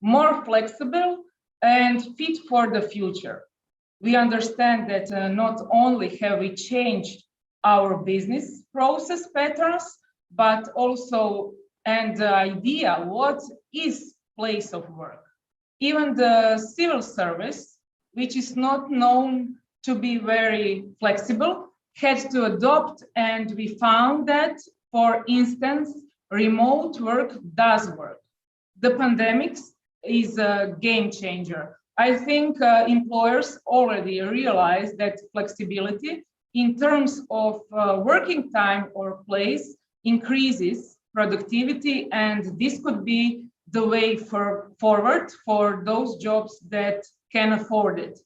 more flexible, and fit for the future. We understand that not only have we changed our business process patterns, but also and the idea what is place of work. Even the civil service, which is not known to be very flexible, had to adopt, and we found that, for instance, remote work does work. The pandemic is a game changer. I think employers already realize that flexibility in terms of working time or place increases productivity, and this could be the way forward for those jobs that can afford it.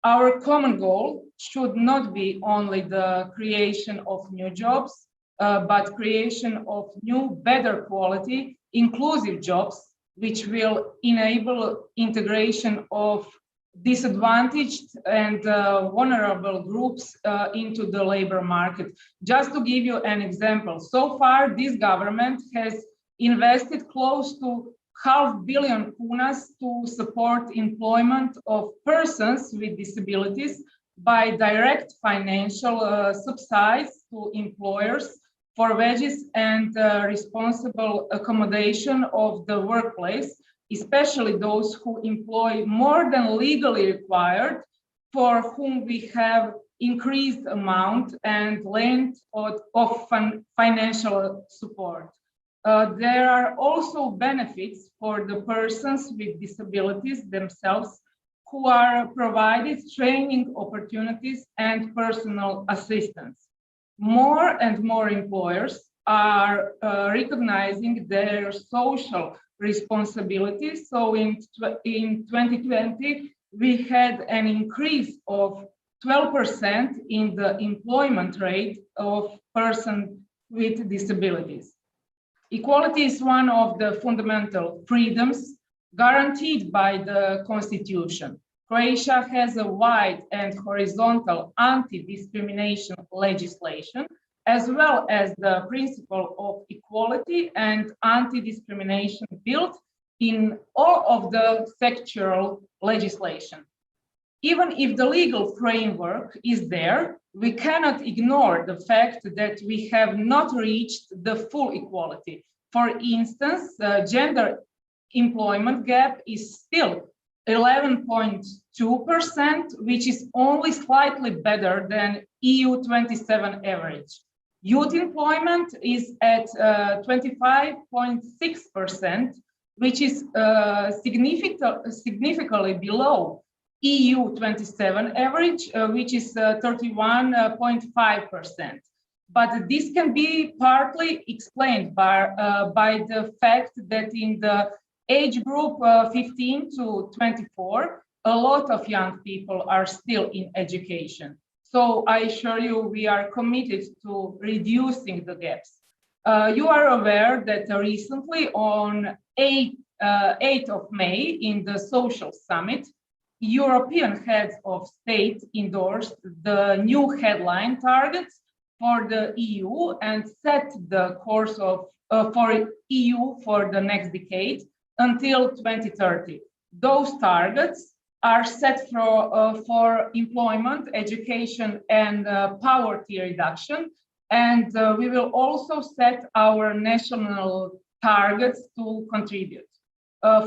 Our common goal should not be only the creation of new jobs, but creation of new, better quality, inclusive jobs, which will enable integration of disadvantaged and vulnerable groups into the labor market. Just to give you an example, so far this government has invested close to $500 million to support employment of persons with disabilities by direct financial subsidies to employers for wages and responsible accommodation of the workplace, especially those who employ more than legally required, for whom we have increased amount and length of financial support. There are also benefits for the persons with disabilities themselves, who are provided training opportunities and personal assistance. More and more employers are recognizing their social responsibilities. So in 2020, we had an increase of 12% in the employment rate of persons with disabilities. Equality is one of the fundamental freedoms guaranteed by the Constitution. Croatia has a wide and horizontal anti-discrimination legislation, as well as the principle of equality and anti-discrimination built in all of the sectoral legislation. Even if the legal framework is there, we cannot ignore the fact that we have not reached the full equality. For instance, the gender employment gap is still 11.2%, which is only slightly better than EU 27 average. Youth employment is at 25.6%, which is significantly below EU 27 average, which is 31.5%. But this can be partly explained by the fact that in the age group 15 to 24, a lot of young people are still in education. So I assure you, we are committed to reducing the gaps. You are aware that recently on 8th of May in the Social Summit, European heads of state endorsed the new headline targets for the EU and set the course for EU for the next decade until 2030. Those targets are set for employment, education, and poverty reduction. And we will also set our national targets to contribute.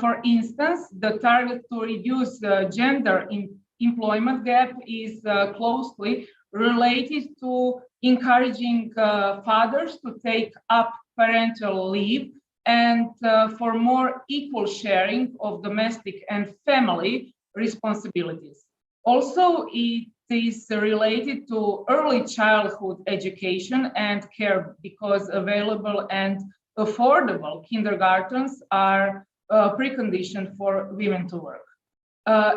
For instance, the target to reduce the gender employment gap is closely related to encouraging fathers to take up parental leave and for more equal sharing of domestic and family responsibilities. Also, it is related to early childhood education and care, because available and affordable kindergartens are a precondition for women to work.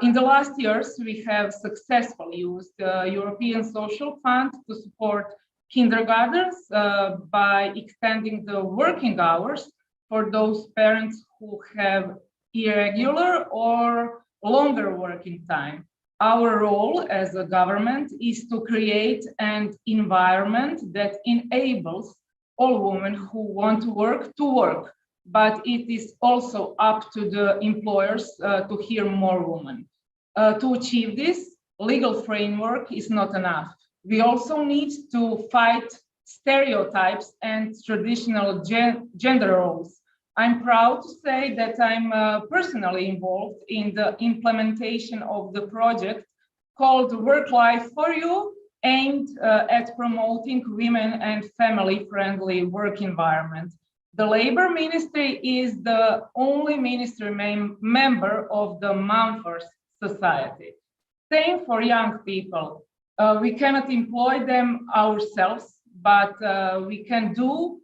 In the last years, we have successfully used the European Social Fund to support kindergartens by extending the working hours for those parents who have irregular or longer working time. Our role as a government is to create an environment that enables all women who want to work, but it is also up to the employers to hire more women. To achieve this, legal framework is not enough. We also need to fight stereotypes and traditional gender roles. I'm proud to say that I'm personally involved in the implementation of the project called Work Life for You, aimed at promoting women and family-friendly work environment. The Labor Ministry is the only ministry member of the Mumford Society. Same for young people. We cannot employ them ourselves, but we can do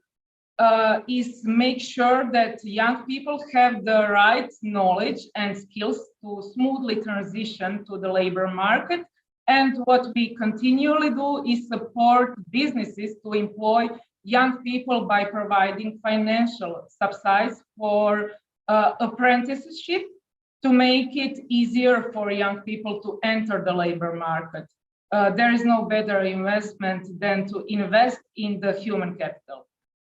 is make sure that young people have the right knowledge and skills to smoothly transition to the labor market. And what we continually do is support businesses to employ young people by providing financial subsidies for apprenticeship to make it easier for young people to enter the labor market. There is no better investment than to invest in the human capital.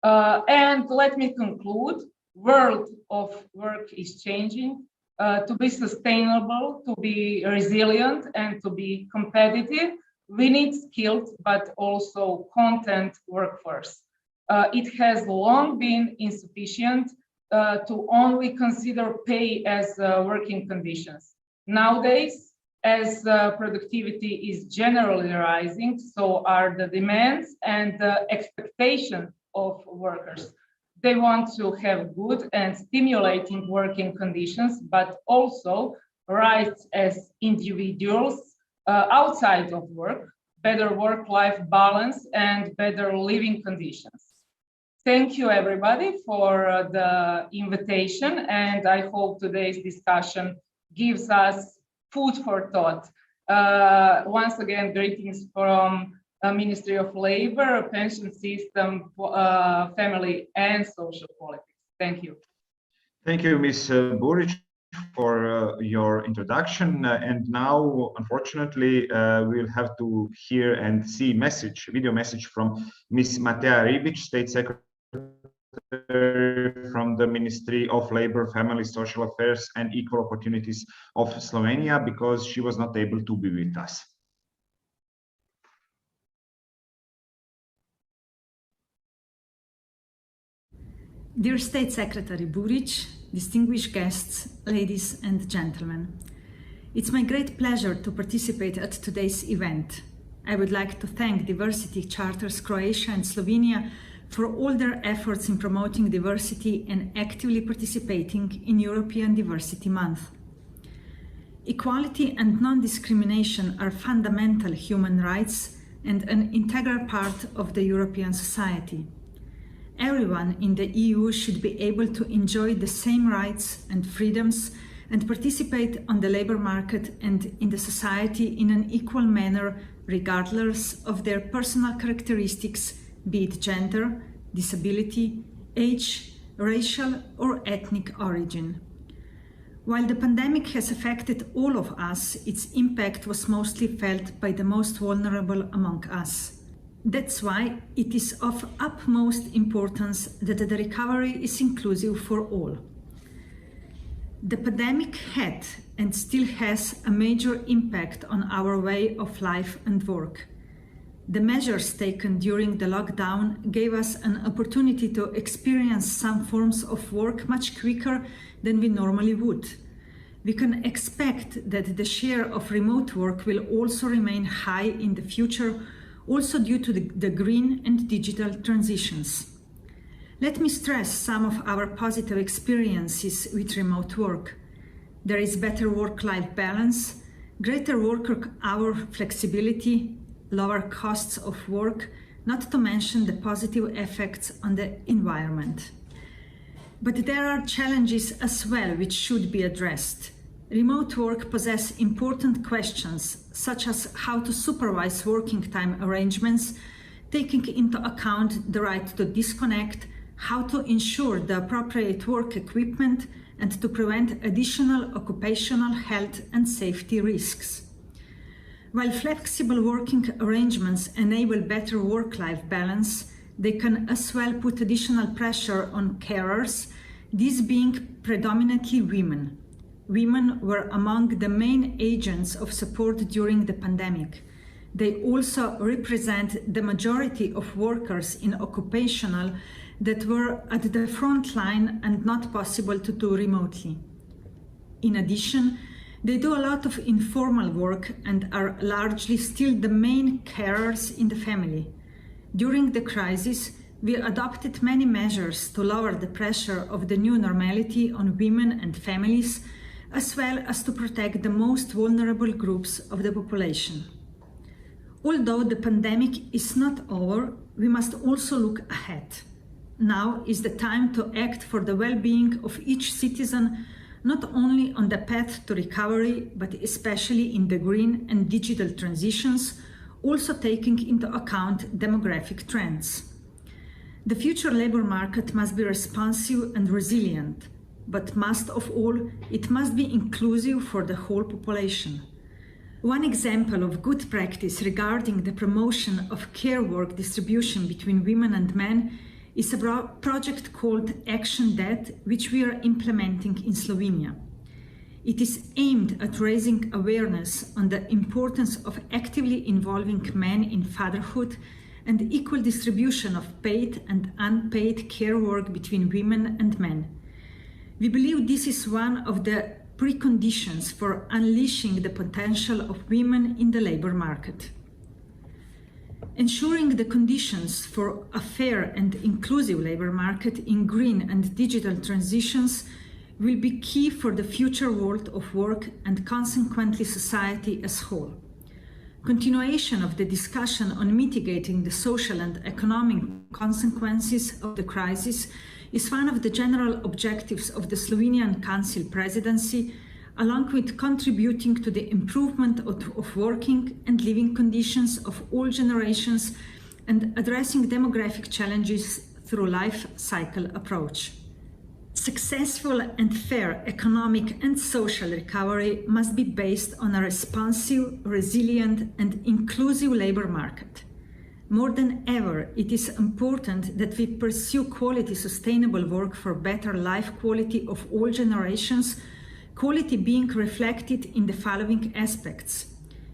And let me conclude, world of work is changing. To be sustainable, to be resilient, and to be competitive, we need skilled but also content workforce. It has long been insufficient to only consider pay as working conditions. Nowadays, as productivity is generally rising, so are the demands and the expectations of workers. They want to have good and stimulating working conditions, but also rights as individuals outside of work, better work-life balance, and better living conditions. Thank you, everybody, for the invitation, and I hope today's discussion gives us food for thought. Once again, greetings from Ministry of Labor, Pension System, Family and Social Politics. Thank you. Thank you, Ms. Buric, for your introduction. And now, unfortunately, we'll have to hear and see video message from Ms. Mateja Ribic, State Secretary from the Ministry of Labor, Family, Social Affairs and Equal Opportunities of Slovenia, because she was not able to be with us. Dear State Secretary Buric, distinguished guests, ladies and gentlemen, it's my great pleasure to participate at today's event. I would like to thank Diversity Charters Croatia and Slovenia for all their efforts in promoting diversity and actively participating in European Diversity Month. Equality and non-discrimination are fundamental human rights and an integral part of the European society. Everyone in the EU should be able to enjoy the same rights and freedoms and participate on the labor market and in the society in an equal manner, regardless of their personal characteristics, be it gender, disability, age, racial or ethnic origin. While the pandemic has affected all of us, its impact was mostly felt by the most vulnerable among us. That's why it is of utmost importance that the recovery is inclusive for all. The pandemic had and still has a major impact on our way of life and work. The measures taken during the lockdown gave us an opportunity to experience some forms of work much quicker than we normally would. We can expect that the share of remote work will also remain high in the future, also due to the green and digital transitions. Let me stress some of our positive experiences with remote work. There is better work-life balance, greater worker hour flexibility, lower costs of work, not to mention the positive effects on the environment. But there are challenges as well which should be addressed. Remote work poses important questions, such as how to supervise working time arrangements, taking into account the right to disconnect, how to ensure the appropriate work equipment, and to prevent additional occupational health and safety risks. While flexible working arrangements enable better work-life balance, they can as well put additional pressure on carers these being predominantly women. Women were among the main agents of support during the pandemic. They also represent the majority of workers in occupational that were at the front line and not possible to do remotely. In addition, they do a lot of informal work and are largely still the main carers in the family. During the crisis, we adopted many measures to lower the pressure of the new normality on women and families, as well as to protect the most vulnerable groups of the population. Although the pandemic is not over, we must also look ahead. Now is the time to act for the well-being of each citizen, not only on the path to recovery, but especially in the green and digital transitions, also taking into account demographic trends. The future labor market must be responsive and resilient, but most of all, it must be inclusive for the whole population. One example of good practice regarding the promotion of care work distribution between women and men is a project called Action That, which we are implementing in Slovenia. It is aimed at raising awareness on the importance of actively involving men in fatherhood and equal distribution of paid and unpaid care work between women and men. We believe this is one of the preconditions for unleashing the potential of women in the labor market. Ensuring the conditions for a fair and inclusive labor market in green and digital transitions will be key for the future world of work and consequently society as a whole. Continuation of the discussion on mitigating the social and economic consequences of the crisis is one of the general objectives of the Slovenian Council presidency, along with contributing to the improvement of working and living conditions of all generations and addressing demographic challenges through life cycle approach. Successful and fair economic and social recovery must be based on a responsive, resilient and inclusive labor market. More than ever, it is important that we pursue quality, sustainable work for better life quality of all generations, quality being reflected in the following aspects: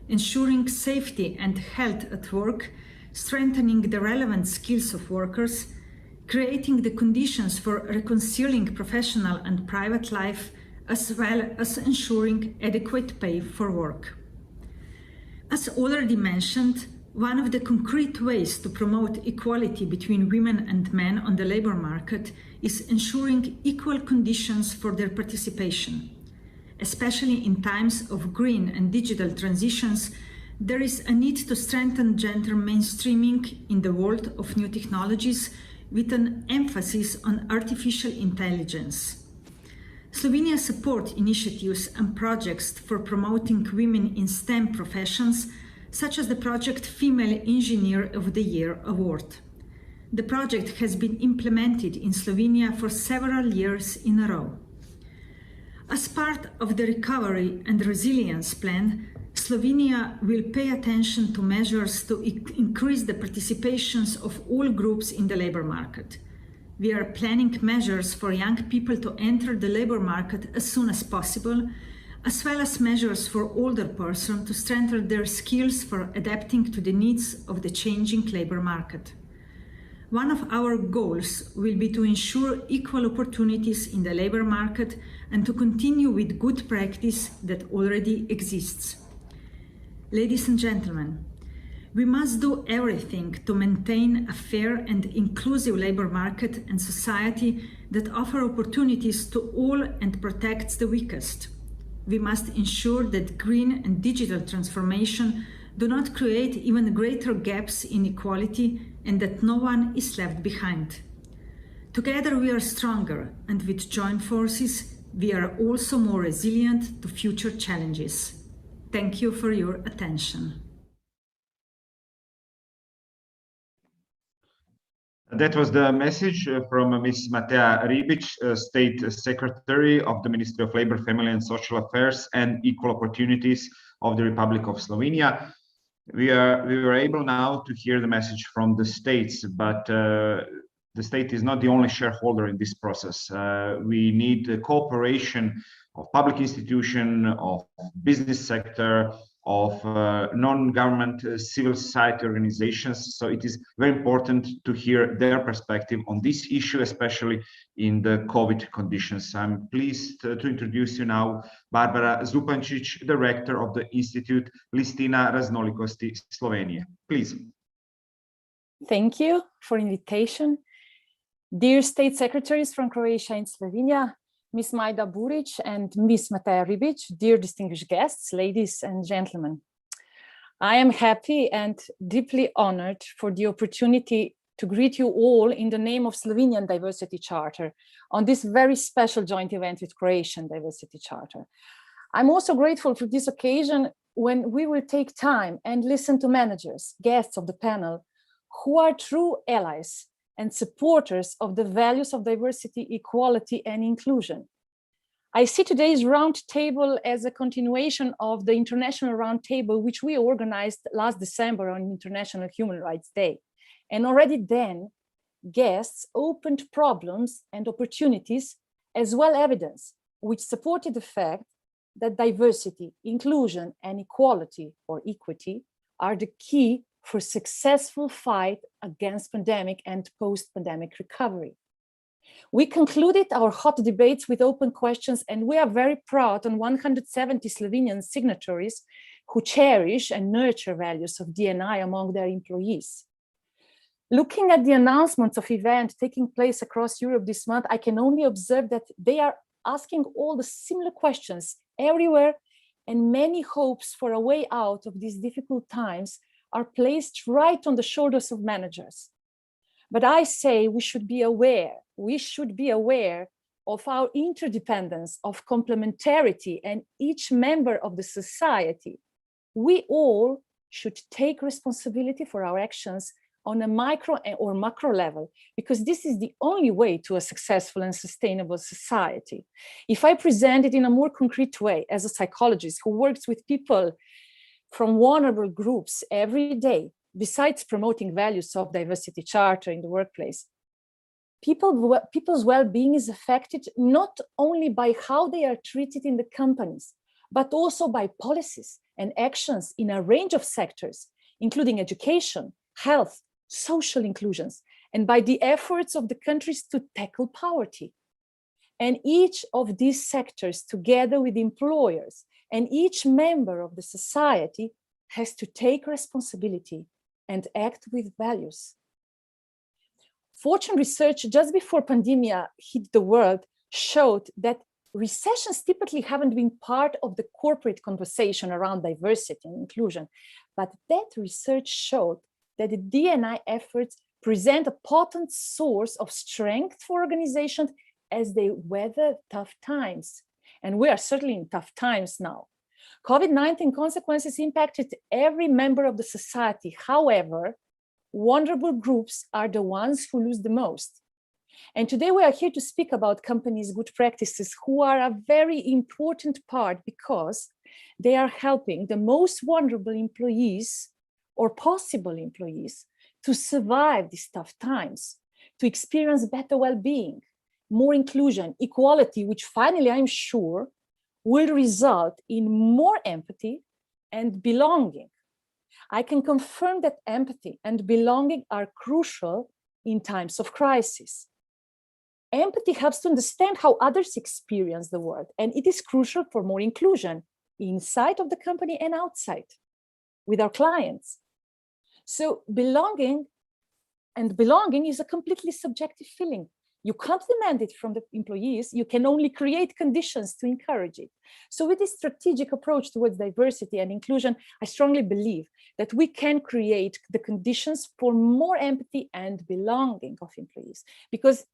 ensuring safety and health at work, strengthening the relevant skills of workers, creating the conditions for reconciling professional and private life, as well as ensuring adequate pay for work. As already mentioned, one of the concrete ways to promote equality between women and men on the labor market is ensuring equal conditions for their participation. Especially in times of green and digital transitions, there is a need to strengthen gender mainstreaming in the world of new technologies with an emphasis on artificial intelligence. Slovenia supports initiatives and projects for promoting women in STEM professions, such as the project Female Engineer of the Year Award. The project has been implemented in Slovenia for several years in a row. As part of the Recovery and Resilience Plan, Slovenia will pay attention to measures to increase the participations of all groups in the labor market. We are planning measures for young people to enter the labor market as soon as possible, as well as measures for older persons to strengthen their skills for adapting to the needs of the changing labor market. One of our goals will be to ensure equal opportunities in the labor market and to continue with good practice that already exists. Ladies and gentlemen, we must do everything to maintain a fair and inclusive labor market and society that offer opportunities to all and protects the weakest. We must ensure that green and digital transformation do not create even greater gaps in equality and that no one is left behind. Together we are stronger, and with joint forces, we are also more resilient to future challenges. Thank you for your attention. That was the message from Ms. Mateja Ribic, State Secretary of the Ministry of Labor, Family and Social Affairs and Equal Opportunities of the Republic of Slovenia. We were able now to hear the message from the states, but the the state is not the only shareholder in this process. We need the cooperation of public institution, of business sector, of non-government civil society organizations. So it is very important to hear their perspective on this issue, especially in the COVID conditions. I'm pleased to introduce you now Barbara Zupancic, Director of the Institute Listina Raznolikosti, Slovenia. Please. Thank you for invitation. Dear State Secretaries from Croatia and Slovenia, Ms. Majda Buric and Ms. Mateja Ribic, dear distinguished guests, ladies and gentlemen. I am happy and deeply honored for the opportunity to greet you all in the name of Slovenian Diversity Charter on this very special joint event with Croatian Diversity Charter. I'm also grateful for this occasion when we will take time and listen to managers, guests of the panel, who are true allies and supporters of the values of diversity, equality, and inclusion. I see today's roundtable as a continuation of the International Roundtable, which we organized last December on International Human Rights Day. And already then, guests opened problems and opportunities, as well as evidence, which supported the fact that diversity, inclusion, and equality or equity are the key for successful fight against pandemic and post-pandemic recovery. We concluded our hot debates with open questions, and we are very proud on 170 Slovenian signatories who cherish and nurture values of D&I among their employees. Looking at the announcements of events taking place across Europe this month, I can only observe that they are asking all the similar questions everywhere, and many hopes for a way out of these difficult times are placed right on the shoulders of managers. But I say we should be aware of our interdependence, of complementarity, and each member of the society. We all should take responsibility for our actions on a micro or macro level, because this is the only way to a successful and sustainable society. If I present it in a more concrete way as a psychologist who works with people from vulnerable groups every day, besides promoting values of diversity charter in the workplace, people's well-being is affected not only by how they are treated in the companies, but also by policies and actions in a range of sectors, including education, health, social inclusions, and by the efforts of the countries to tackle poverty. And each of these sectors, together with employers and each member of the society, has to take responsibility and act with values. Fortune research just before pandemia hit the world showed that recessions typically haven't been part of the corporate conversation around diversity and inclusion, but that research showed that the D&I efforts present a potent source of strength for organizations as they weather tough times. And we are certainly in tough times now. COVID-19 consequences impacted every member of the society. However, vulnerable groups are the ones who lose the most. And today we are here to speak about companies' good practices, who are a very important part because they are helping the most vulnerable employees or possible employees to survive these tough times, to experience better well-being, more inclusion, equality, which finally, I'm sure, will result in more empathy and belonging. I can confirm that empathy and belonging are crucial in times of crisis. Empathy helps to understand how others experience the world, and it is crucial for more inclusion inside of the company and outside with our clients. So belonging is a completely subjective feeling. You can't demand it from the employees. You can only create conditions to encourage it. So with this strategic approach towards diversity and inclusion, I strongly believe that we can create the conditions for more empathy and belonging of employees, because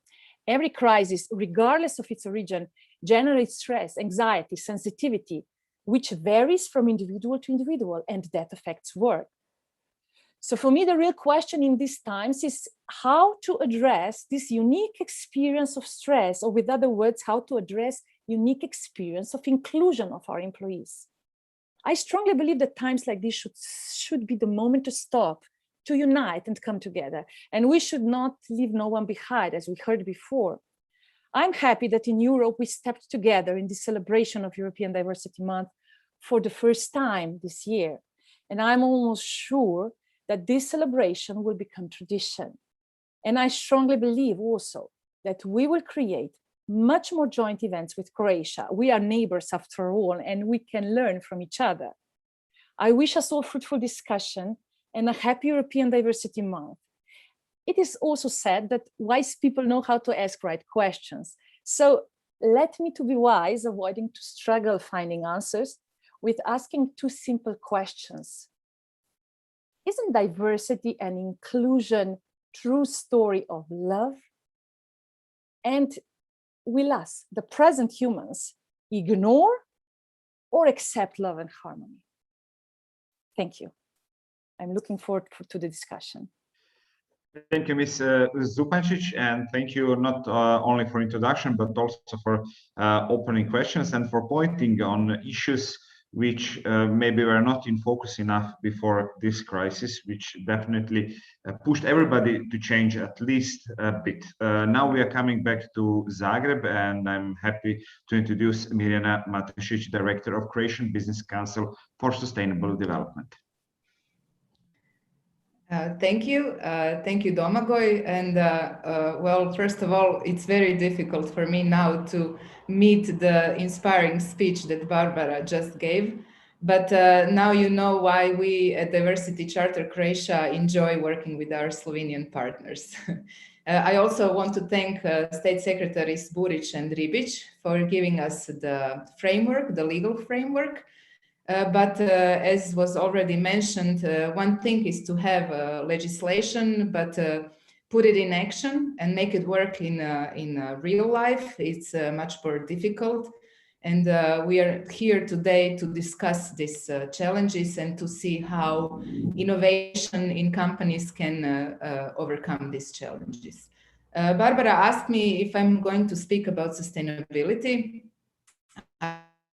every crisis, regardless of its origin, generates stress, anxiety, sensitivity, which varies from individual to individual, and that affects work. So for me, the real question in these times is how to address this unique experience of stress, or with other words, how to address unique experience of inclusion of our employees. I strongly believe that times like this should be the moment to stop, to unite and come together. And we should not leave no one behind, as we heard before. I'm happy that in Europe, we stepped together in the celebration of European Diversity Month for the first time this year. And I'm almost sure that this celebration will become tradition. And I strongly believe also that we will create much more joint events with Croatia. We are neighbors after all, and we can learn from each other. I wish us all fruitful discussion and a happy European Diversity Month. It is also said that wise people know how to ask right questions. So let me to be wise, avoiding to struggle finding answers, with asking two simple questions. Isn't diversity and inclusion true story of love? And will us, the present humans, ignore or accept love and harmony? Thank you. I'm looking forward to the discussion. Thank you, Ms. Zupancic, and thank you not only for introduction, but also for opening questions and for pointing on issues which maybe were not in focus enough before this crisis, which definitely pushed everybody to change at least a bit. Now we are coming back to Zagreb, and I'm happy to introduce Miriam Matešić, Director of Croatian Business Council for Sustainable Development. Thank you, Domagoj. And well, first of all, it's very difficult for me now to meet the inspiring speech that Barbara just gave. But now you know why we at Diversity Charter Croatia enjoy working with our Slovenian partners. I also want to thank State Secretaries Burić and Ribić for giving us the framework, the legal framework. But as was already mentioned, one thing is to have legislation, but put it in action and make it work in real life. It's much more difficult. And we are here today to discuss these challenges and to see how innovation in companies can overcome these challenges. Barbara asked me if I'm going to speak about sustainability.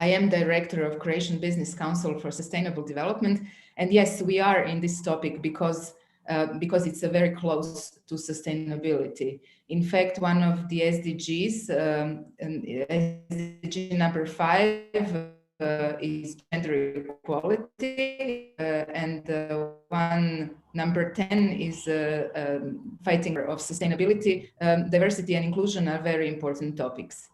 I am Director of Croatian Business Council for Sustainable Development. And yes, we are in this topic because it's very close to sustainability. In fact, one of the SDGs, SDG number 5, is gender equality, and one number 10 is fighting of sustainability. Diversity and inclusion are very important topics.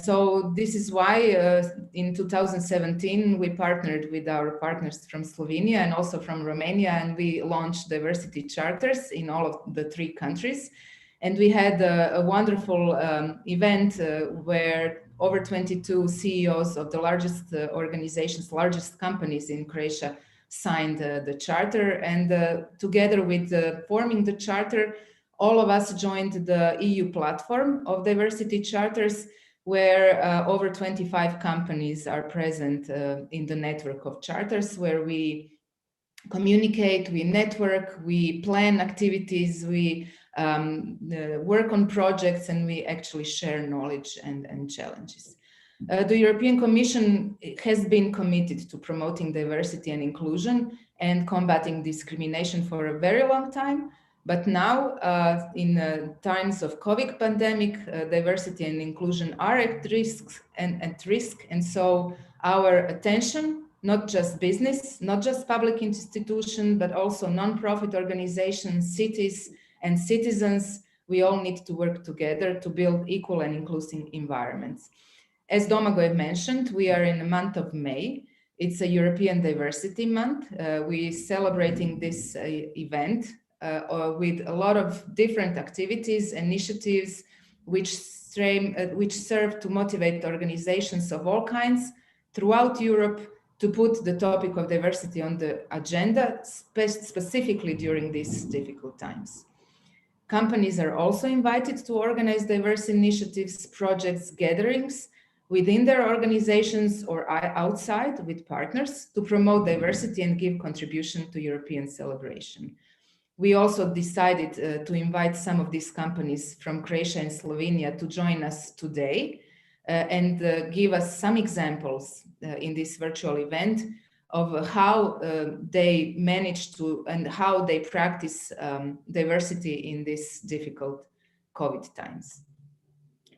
So this is why in 2017, we partnered with our partners from Slovenia and also from Romania, and we launched diversity charters in all of the 3 countries. And we had a wonderful event where over 22 CEOs of the largest organizations, largest companies in Croatia signed the charter. And together with forming the charter, all of us joined the EU platform of diversity charters, where over 25 companies are present in the network of charters, where we communicate, we network, we plan activities, we work on projects, and we actually share knowledge and challenges. The European Commission has been committed to promoting diversity and inclusion and combating discrimination for a very long time. But now, in times of COVID pandemic, diversity and inclusion are at risk, and so our attention, not just business, not just public institutions, but also non-profit organizations, cities, and citizens, we all need to work together to build equal and inclusive environments. As Domagoj mentioned, we are in the month of May. It's a European Diversity Month. We're celebrating this event with a lot of different activities, initiatives, which serve to motivate organizations of all kinds throughout Europe to put the topic of diversity on the agenda, specifically during these difficult times. Companies are also invited to organize diverse initiatives, projects, gatherings within their organizations or outside with partners to promote diversity and give contribution to European celebration. We also decided to invite some of these companies from Croatia and Slovenia to join us today and give us some examples in this virtual event of how they manage to and how they practice diversity in these difficult COVID times.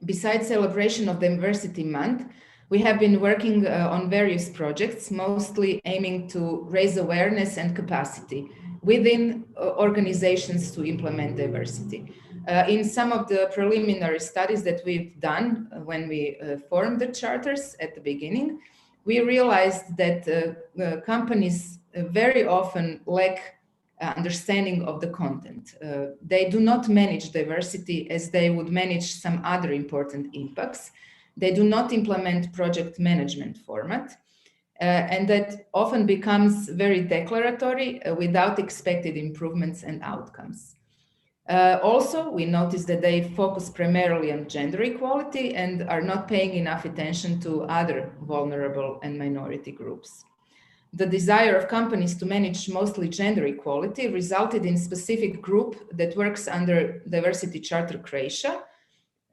Besides celebration of Diversity Month, we have been working on various projects, mostly aiming to raise awareness and capacity within organizations to implement diversity. In some of the preliminary studies that we've done when we formed the charters at the beginning, we realized that companies very often lack understanding of the content. They do not manage diversity as they would manage some other important impacts. They do not implement project management format, and that often becomes very declaratory without expected improvements and outcomes. Also, we noticed that they focus primarily on gender equality and are not paying enough attention to other vulnerable and minority groups. The desire of companies to manage mostly gender equality resulted in a specific group that works under Diversity Charter Croatia,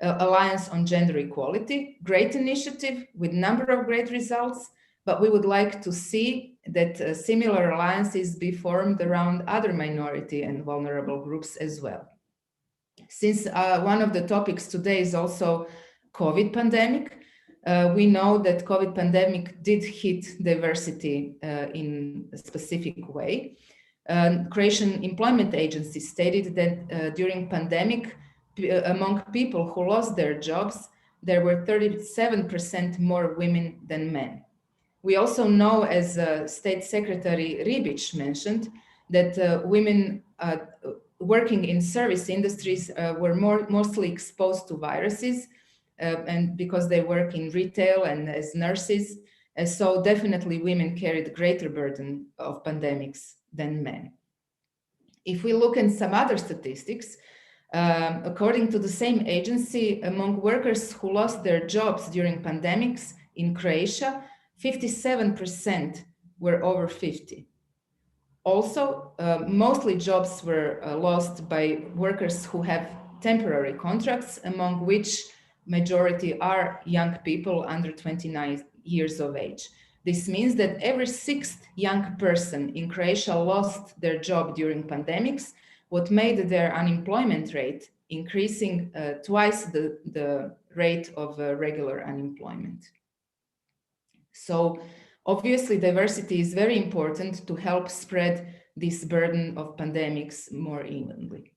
Alliance on Gender Equality. Great initiative with number of great results, but we would like to see that similar alliances be formed around other minority and vulnerable groups as well. Since one of the topics today is also COVID pandemic, we know that COVID pandemic did hit diversity in a specific way. Croatian Employment Agency stated that during pandemic, among people who lost their jobs, there were 37% more women than men. We also know, as State Secretary Ribic mentioned, that women working in service industries were mostly exposed to viruses, and because they work in retail and as nurses, so definitely women carried greater burden of pandemics than men. If we look at some other statistics, according to the same agency, among workers who lost their jobs during pandemics in Croatia, 57% were over 50. Also, mostly jobs were lost by workers who have temporary contracts, among which majority are young people under 29 years of age. This means that every sixth young person in Croatia lost their job during pandemics, what made their unemployment rate increasing twice the rate of regular unemployment. So obviously diversity is very important to help spread this burden of pandemics more evenly.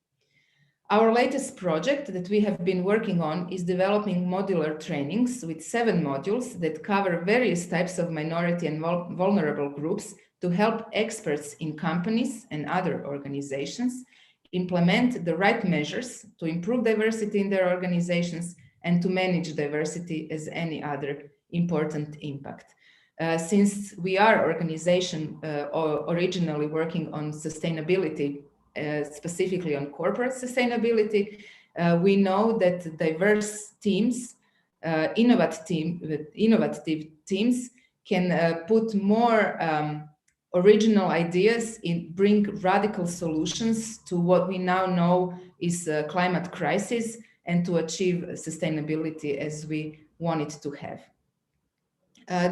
Our latest project that we have been working on is developing modular trainings with 7 modules that cover various types of minority and vulnerable groups to help experts in companies and other organizations implement the right measures to improve diversity in their organizations and to manage diversity as any other important impact. Since we are organization originally working on sustainability, specifically on corporate sustainability, we know that diverse teams, innovative teams can put more original ideas in, bring radical solutions to what we now know is a climate crisis and to achieve sustainability as we want it to have.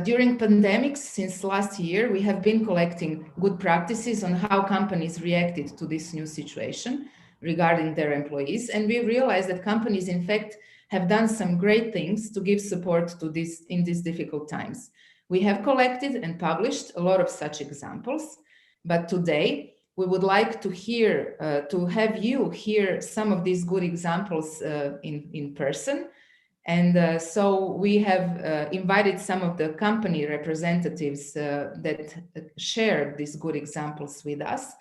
During pandemics, since last year, we have been collecting good practices on how companies reacted to this new situation regarding their employees. And we realized that companies, in fact, have done some great things to give support to this in these difficult times. We have collected and published a lot of such examples, but today we would like to hear, to have you hear some of these good examples in person. And so we have invited some of the company representatives that share these good examples with us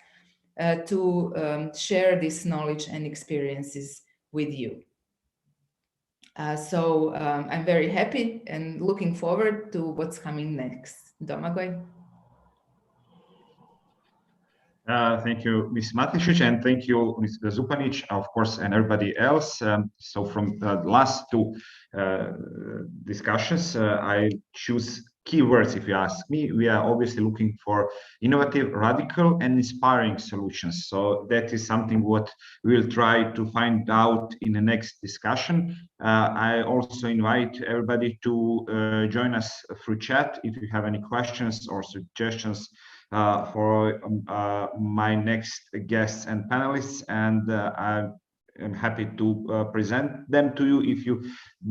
to share this knowledge and experiences with you. So I'm very happy and looking forward to what's coming next. Domagoj. Thank you, Ms. Matišić, and thank you, Ms. Zupanić, of course, and everybody else. So from the last 2 discussions, I choose keywords, if you ask me. We are obviously looking for innovative, radical, and inspiring solutions. So that is something what we will try to find out in the next discussion. I also invite everybody to join us through chat if you have any questions or suggestions for my next guests and panelists, and I'm happy to present them to you if you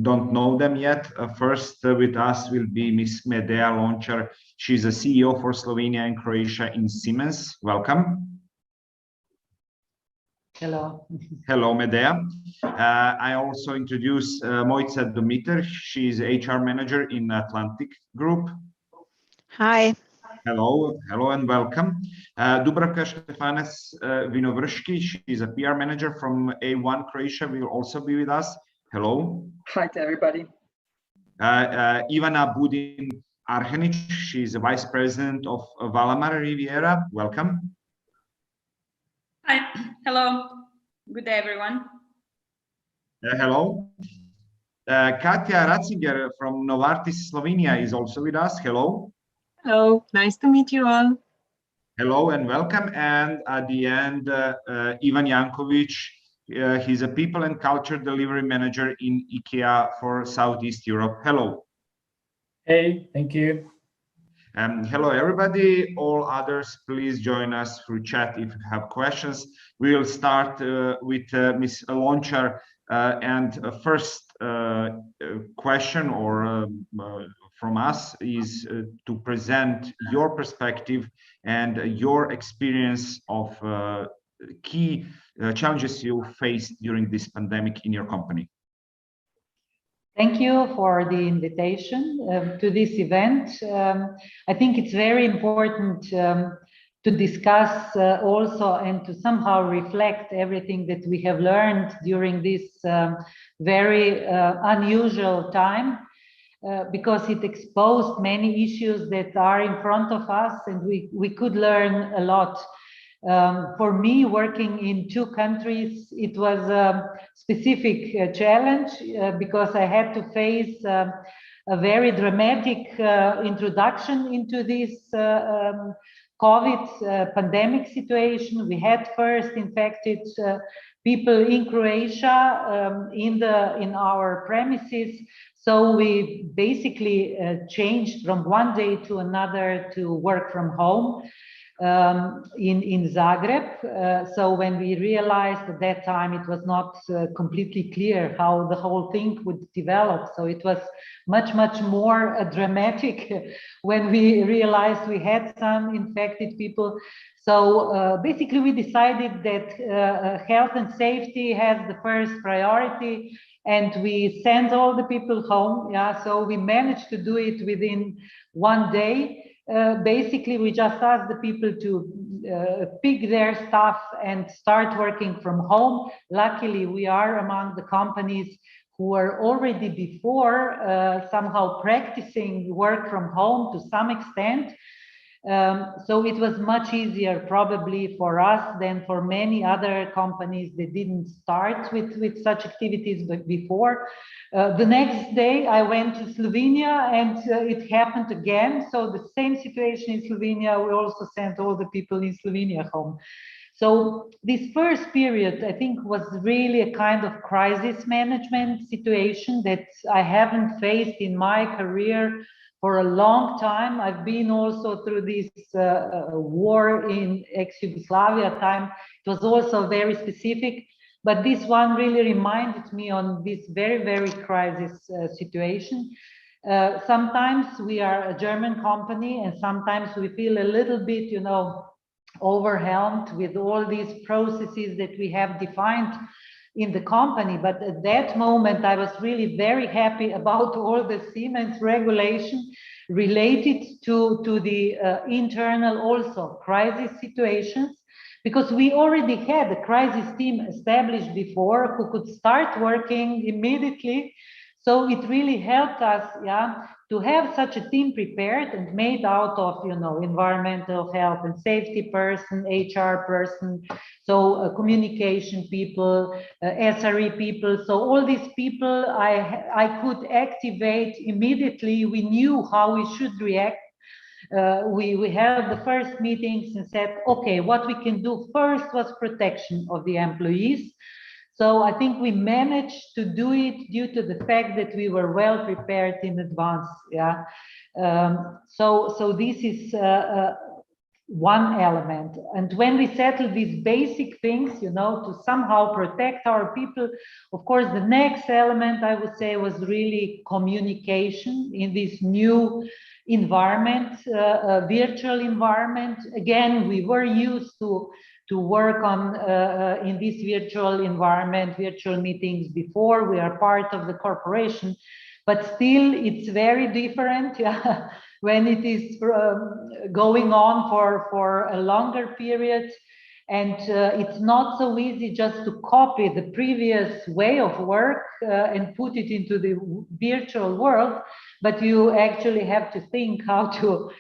don't know them yet. First with us will be Miss Medea Lončar. She's a CEO for Slovenia and Croatia in Siemens. Welcome. Hello. Hello, Medea. I also introduce Mojca Domitar. She's HR manager in Atlantic Group. Hi. Hello, hello and welcome. Dubravka Štefanec Vinovrški, she's a PR manager from A1 Croatia, will also be with us. Hello. Hi to everybody. Ivana Budin Arhenic, she's a vice president of Valamar Riviera. Welcome. Hi, hello. Good day, everyone. Hello. Katja Ratzinger from Novartis Slovenia is also with us. Hello. Hello, nice to meet you all. Hello and welcome. And at the end, Ivan Jankovic, he's a people and culture delivery manager in IKEA for Southeast Europe. Hello. Hey, thank you. Hello, everybody. All others, please join us through chat if you have questions. We will start with Ms. Lončar, and first question or from us is to present your perspective and your experience of key challenges you faced during this pandemic in your company. Thank you for the invitation to this event. I think it's very important to discuss also and to somehow reflect everything that we have learned during this very unusual time. Because it exposed many issues that are in front of us, and we could learn a lot. For me, working in two countries, it was a specific challenge because I had to face a very dramatic introduction into this COVID pandemic situation. We had first infected people in Croatia in our premises. So we basically changed from one day to another to work from home in Zagreb. So when we realized at that time, it was not completely clear how the whole thing would develop. So it was much, much more dramatic when we realized we had some infected people. So basically we decided that health and safety has the first priority, and we sent all the people home. Yeah, so we managed to do it within one day. Basically, we just asked the people to pick their stuff and start working from home. Luckily, we are among the companies who were already before somehow practicing work from home to some extent. So it was much easier probably for us than for many other companies that didn't start with such activities but before. The next day I went to Slovenia and it happened again. So the same situation in Slovenia, we also sent all the people in Slovenia home. So this first period, I think, was really a kind of crisis management situation that I haven't faced in my career for a long time. I've been also through this war in ex-Yugoslavia time. It was also very specific, but this one really reminded me on this very, very crisis situation. Sometimes we are a German company and sometimes we feel a little bit, you know, overwhelmed with all these processes that we have defined in the company. But at that moment, I was really very happy about all the Siemens regulation related to the internal also crisis situations, because we already had a crisis team established before who could start working immediately. So it really helped us, yeah, to have such a team prepared and made out of, you know, environmental health and safety person, HR person, so communication people, SRE people. So all these people I could activate immediately. We knew how we should react. We held the first meetings and said, okay, what we can do first was protection of the employees. So I think we managed to do it due to the fact that we were well prepared in advance. Yeah. So this is one element. And when we settled these basic things, you know, to somehow protect our people, of course, the next element I would say was really communication in this new environment, virtual environment. Again, we were used to work on in this virtual environment, virtual meetings before. We are part of the corporation, but still it's very different. Yeah. When it is going on for a longer period, and it's not so easy just to copy the previous way of work and put it into the virtual world, but you actually have to think how to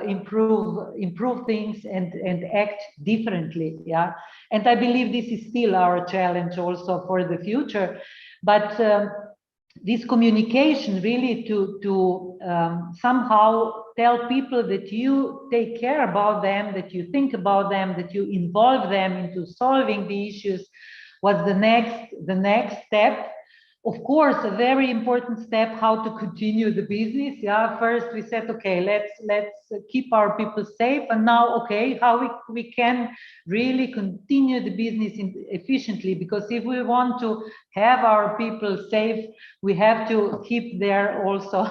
improve things and act differently. Yeah, and I believe this is still our challenge also for the future. But this communication really to somehow tell people that you take care about them, that you think about them, that you involve them into solving the issues was the next step. Of course, a very important step, how to continue the business. Yeah, first we said, okay, let's keep our people safe, and now, okay, how we can really continue the business efficiently, because if we want to have our people safe, we have to keep their also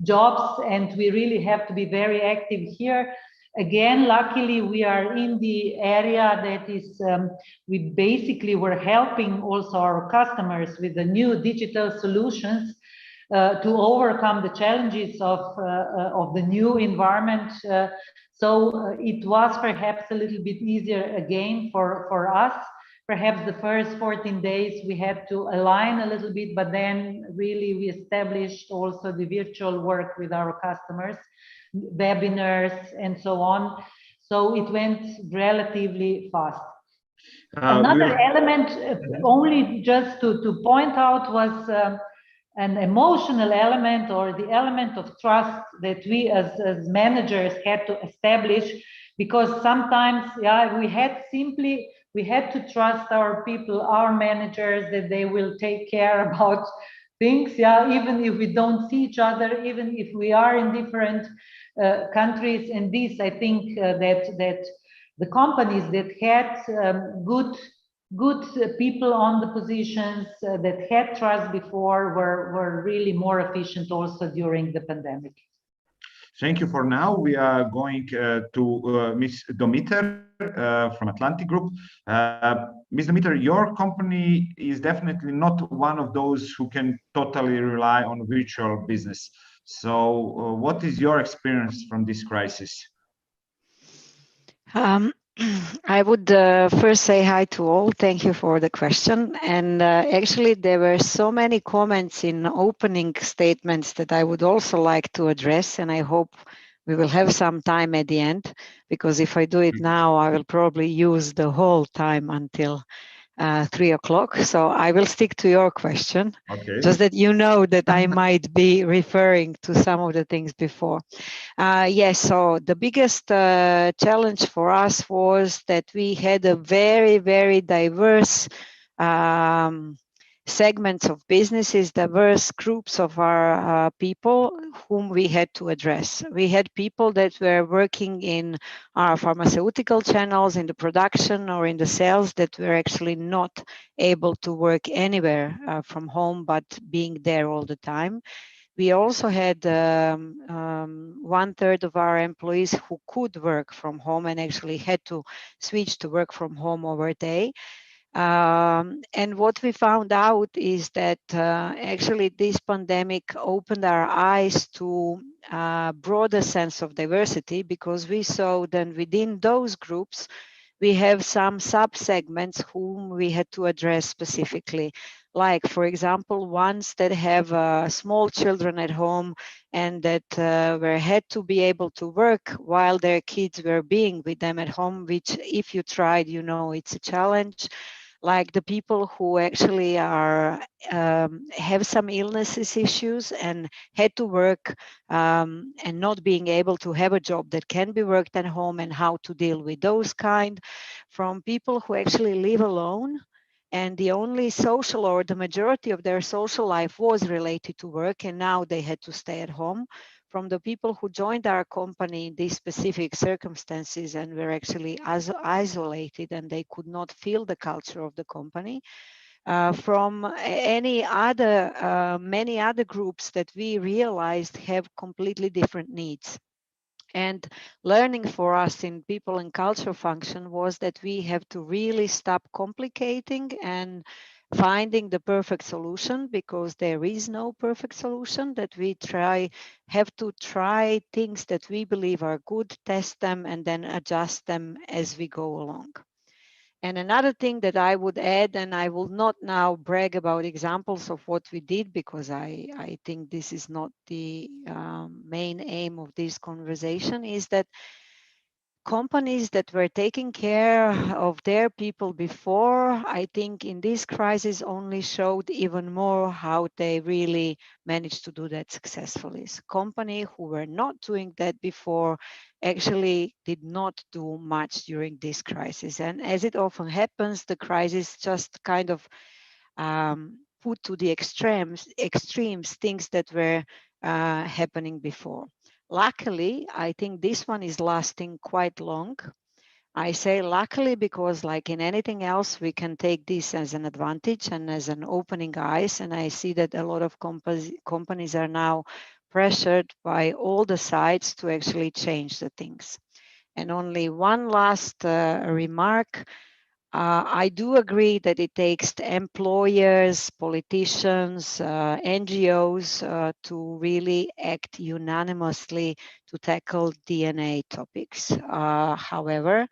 jobs, and we really have to be very active here. Again, luckily, we are in the area that is, we basically were helping also our customers with the new digital solutions to overcome the challenges of the new environment. So it was perhaps a little bit easier again for us. Perhaps the first 14 days we had to align a little bit, but then really we established also the virtual work with our customers, webinars and so on. So it went relatively fast. Another element, only just to point out, was an emotional element, or the element of trust that we as managers had to establish, because sometimes, yeah, we had to trust our people, our managers, that they will take care about things, yeah, even if we don't see each other, even if we are in different countries. And this, I think that the companies that had good people on the positions, that had trust before, were really more efficient also during the pandemic. Thank you. For now, we are going to Ms. Domiter from Atlantic Group. Ms. Domiter, your company is definitely not one of those who can totally rely on virtual business. So what is your experience from this crisis? I would first say hi to all. Thank you for the question. And actually, there were so many comments in opening statements that I would also like to address, and I hope we will have some time at the end, because if I do it now, I will probably use the whole time until 3 o'clock. So I will stick to your question, okay, just that you know that I might be referring to some of the things before. Yes, so the biggest challenge for us was that we had a very, very diverse segments of businesses, diverse groups of our people whom we had to address. We had people that were working in our pharmaceutical channels, in the production or in the sales, that were actually not able to work anywhere from home, but being there all the time. We also had 1/3 of our employees who could work from home and actually had to switch to work from home over day. And what we found out is that actually this pandemic opened our eyes to a broader sense of diversity, because we saw that within those groups, we have some sub-segments whom we had to address specifically. like, for example, ones that have small children at home and that were had to be able to work while their kids were being with them at home, which if you tried, you know, it's a challenge. Like the people who actually are have some illnesses issues and had to work and not being able to have a job that can be worked at home, and how to deal with those kind, from people who actually live alone and the only social or the majority of their social life was related to work, and now they had to stay at home, from the people who joined our company in these specific circumstances and were actually isolated and they could not feel the culture of the company, from any other, many other groups that we realized have completely different needs. And learning for us in people and culture function was that we have to really stop complicating and finding the perfect solution, because there is no perfect solution, that we have to try things that we believe are good, test them, and then adjust them as we go along. And another thing that I would add, and I will not now brag about examples of what we did, because I think this is not the main aim of this conversation, is that companies that were taking care of their people before, I think in this crisis only showed even more how they really managed to do that successfully. So companies who were not doing that before actually did not do much during this crisis. And as it often happens, the crisis just kind of put to the extremes things that were happening before. Luckily, I think this one is lasting quite long. I say luckily because, like in anything else, we can take this as an advantage and as an opening eyes. And I see that a lot of companies are now pressured by all the sides to actually change the things. And only one last remark. I do agree that it takes employers, politicians, NGOs to really act unanimously to tackle DNA topics. However,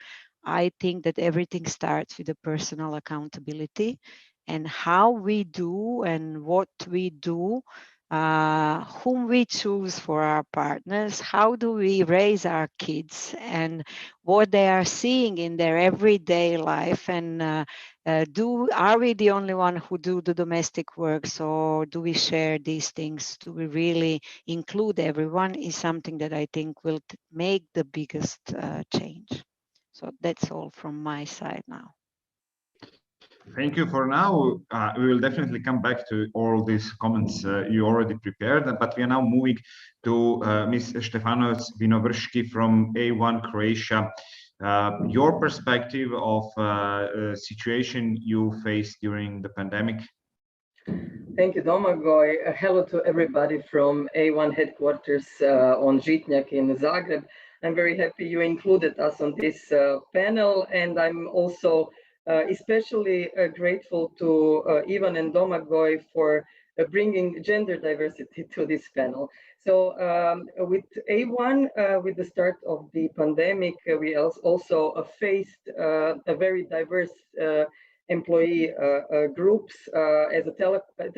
I think that everything starts with the personal accountability, and how we do and what we do, whom we choose for our partners, how do we raise our kids, and what they are seeing in their everyday life, and are we the only one who do the domestic works, or do we share these things? Do we really include everyone? Is something that I think will make the biggest change. So that's all from my side now. Thank you for now. We will definitely come back to all these comments you already prepared, but we are now moving to Ms. Stefanovic Vinovrshki from A1 Croatia. Your perspective of situation you faced during the pandemic. Thank you, Domagoj. Hello to everybody from A1 headquarters on Žitnjak in Zagreb. I'm very happy you included us on this panel, and I'm also especially grateful to Ivan and Domagoj for bringing gender diversity to this panel. So with A1, with the start of the pandemic, we also faced a very diverse employee groups. As a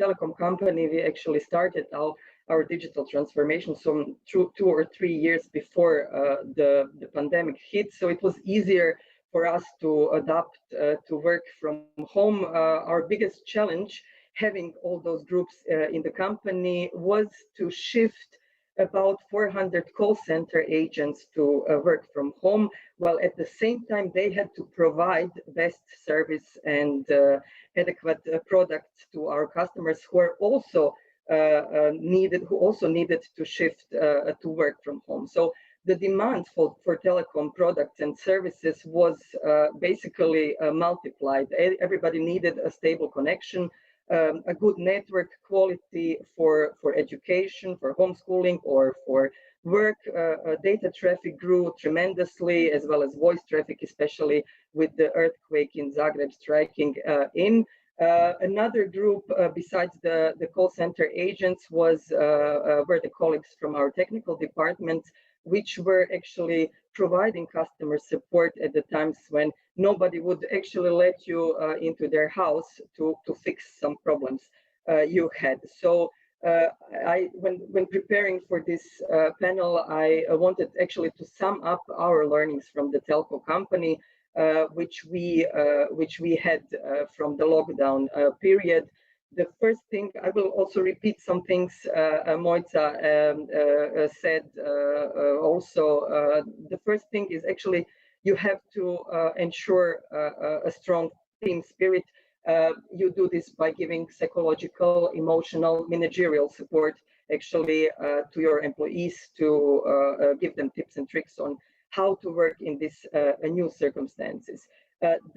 telecom company, we actually started our digital transformation some 2 or 3 years before the pandemic hit. So it was easier for us to adapt to work from home. Our biggest challenge, having all those groups in the company, was to shift about 400 call center agents to work from home, while at the same time they had to provide best service and adequate products to our customers who are also needed to shift to work from home. So the demand for telecom products and services was basically multiplied. Everybody needed a stable connection, a good network quality for education, for homeschooling, or for work. Data traffic grew tremendously, as well as voice traffic, especially with the earthquake in Zagreb striking in. Another group besides the call center agents were the colleagues from our technical department, which were actually providing customer support at the times when nobody would actually let you into their house to fix some problems you had. So when preparing for this panel, I wanted actually to sum up our learnings from the telco company, which we had from the lockdown period. The first thing, I will also repeat some things Mojca said also. The first thing is actually you have to ensure a strong team spirit. You do this by giving psychological, emotional, managerial support actually to your employees to give them tips and tricks on how to work in these new circumstances.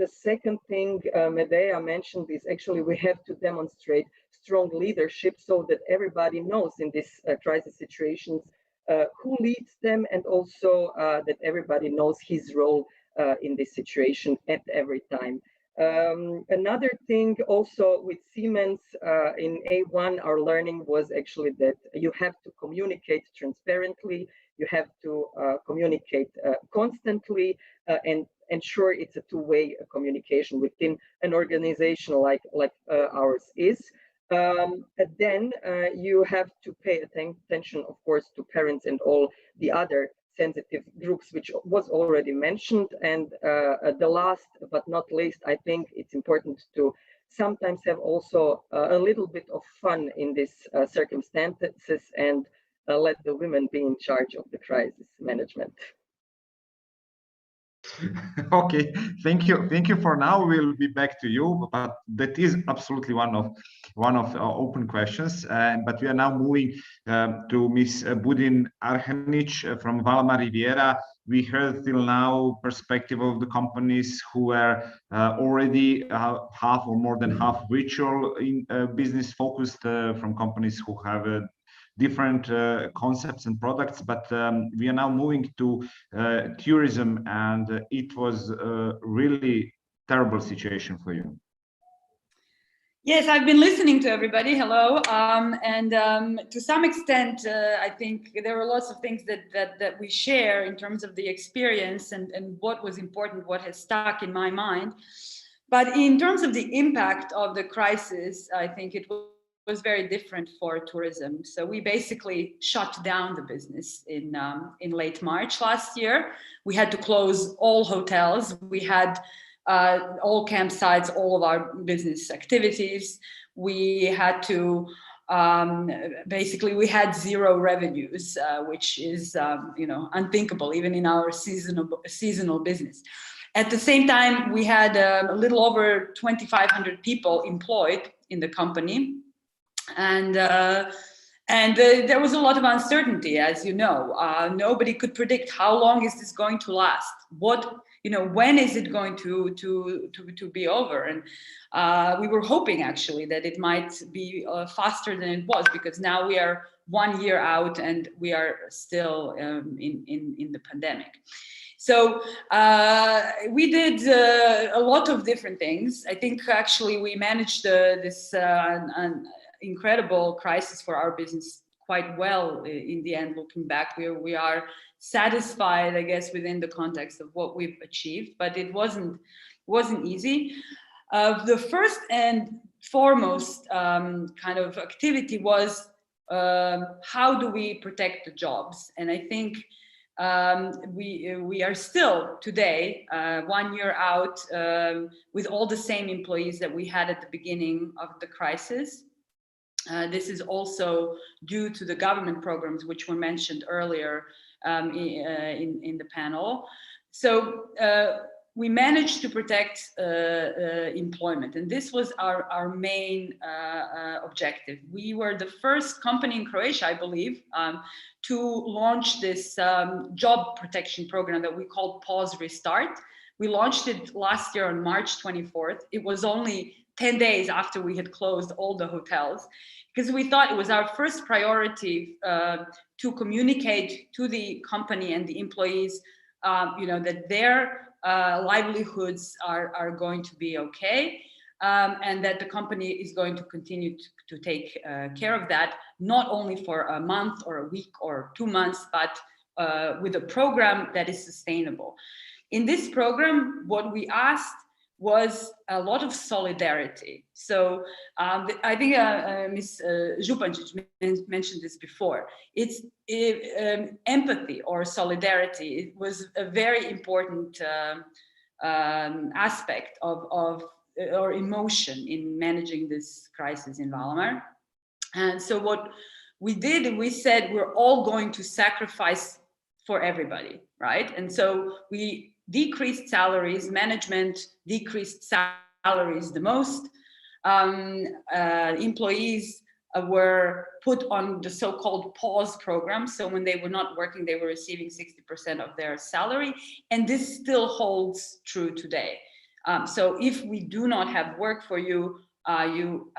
The second thing Medea mentioned is actually we have to demonstrate strong leadership so that everybody knows in these crisis situations who leads them, and also that everybody knows his role in this situation at every time. Another thing also with Siemens in A1, our learning was actually that you have to communicate transparently, you have to communicate constantly, and ensure it's a two-way communication within an organization like ours is. Then you have to pay attention, of course, to parents and all the other sensitive groups, which was already mentioned. And the last but not least, I think it's important to sometimes have also a little bit of fun in these circumstances and let the women be in charge of the crisis management. Okay, thank you for now. We'll be back to you, but that is absolutely one of open questions. But we are now moving to Ms. Budin Arhanic from Valma Riviera. We heard till now perspective of the companies who are already half or more than half virtual in business focused, from companies who have different concepts and products, but we are now moving to tourism, and it was a really terrible situation for you. Yes, I've been listening to everybody. Hello, and to some extent, I think there were lots of things that we share in terms of the experience and what was important, what has stuck in my mind. But in terms of the impact of the crisis, I think it was very different for tourism. So we basically shut down the business in late March last year. We had to close all hotels. We had all campsites, all of our business activities. We had to basically we had zero revenues, which is unthinkable even in our seasonal business. At the same time, we had a little over 2,500 people employed in the company. And there was a lot of uncertainty, as you know. Nobody could predict how long is this going to last. When is it going to be over? And we were hoping actually that it might be faster than it was, because now we are 1 year out and we are still in the pandemic. So we did a lot of different things. I think actually we managed this incredible crisis for our business quite well in the end. Looking back, we are satisfied, I guess, within the context of what we've achieved, but it wasn't easy. The first and foremost kind of activity was how do we protect the jobs? And I think we are still today 1 year out with all the same employees that we had at the beginning of the crisis. This is also due to the government programs which were mentioned earlier in the panel. So we managed to protect employment, and this was our main objective. We were the first company in Croatia, I believe, to launch this job protection program that we called Pause Restart. We launched it last year on March 24th. It was only 10 days after we had closed all the hotels, because we thought it was our first priority to communicate to the company and the employees, that their livelihoods are going to be okay, and that the company is going to continue to take care of that, not only for a month or a week or 2 months, but with a program that is sustainable. In this program, what we asked was a lot of solidarity. So I think Ms. Župančić mentioned this before. It's empathy or solidarity. It was a very important aspect of or emotion in managing this crisis in Valamar. And so what we did, we said we're all going to sacrifice for everybody, right? And so we decreased salaries, management decreased salaries the most. Employees were put on the so-called pause program. So when they were not working, they were receiving 60% of their salary. And this still holds true today. So if we do not have work for you, you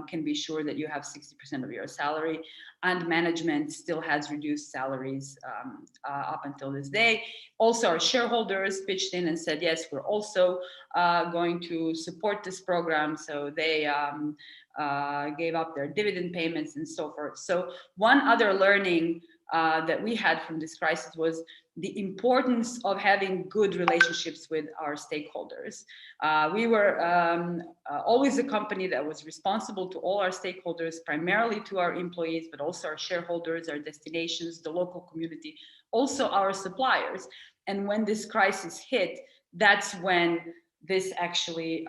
can be sure that you have 60% of your salary, and management still has reduced salaries up until this day. Also, our shareholders pitched in and said, yes, we're also going to support this program. So they gave up their dividend payments and so forth. So one other learning that we had from this crisis was the importance of having good relationships with our stakeholders. We were always a company that was responsible to all our stakeholders, primarily to our employees, but also our shareholders, our destinations, the local community, also our suppliers. And when this crisis hit, that's when this actually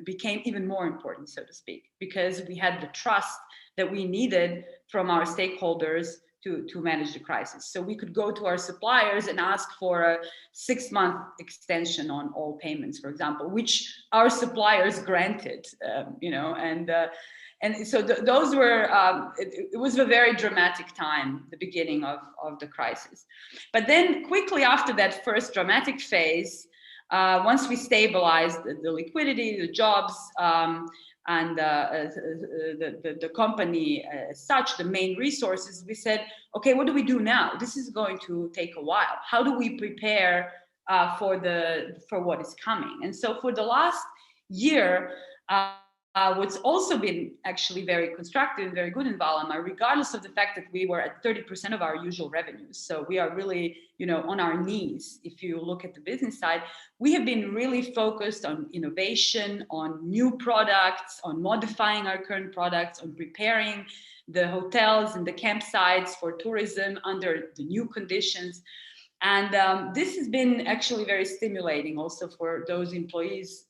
became even more important, so to speak, because we had the trust that we needed from our stakeholders to manage the crisis. So we could go to our suppliers and ask for a 6-month extension on all payments, for example, which our suppliers granted, and so those were, it was a very dramatic time, the beginning of the crisis. But then quickly after that first dramatic phase, once we stabilized the liquidity, the jobs, and the company as such, the main resources, we said, okay, what do we do now? This is going to take a while. How do we prepare for what is coming? And so for the last year, what's also been actually very constructive and very good in Valamar, regardless of the fact that we were at 30% of our usual revenues. So we are really, on our knees. If you look at the business side, we have been really focused on innovation, on new products, on modifying our current products, on preparing the hotels and the campsites for tourism under the new conditions. And this has been actually very stimulating also for those employees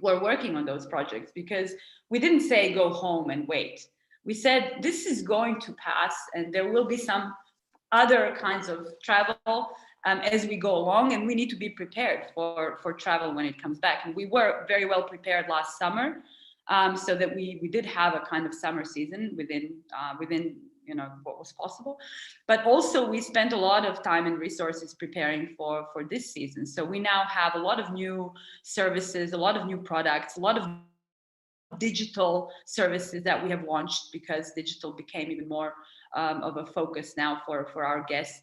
who are working on those projects, because we didn't say go home and wait. We said this is going to pass and there will be some other kinds of travel as we go along, and we need to be prepared for travel when it comes back. And we were very well prepared last summer, so that we did have a kind of summer season within what was possible. But also we spent a lot of time and resources preparing for this season. So we now have a lot of new services, a lot of new products, a lot of digital services that we have launched, because digital became even more of a focus now for our guests.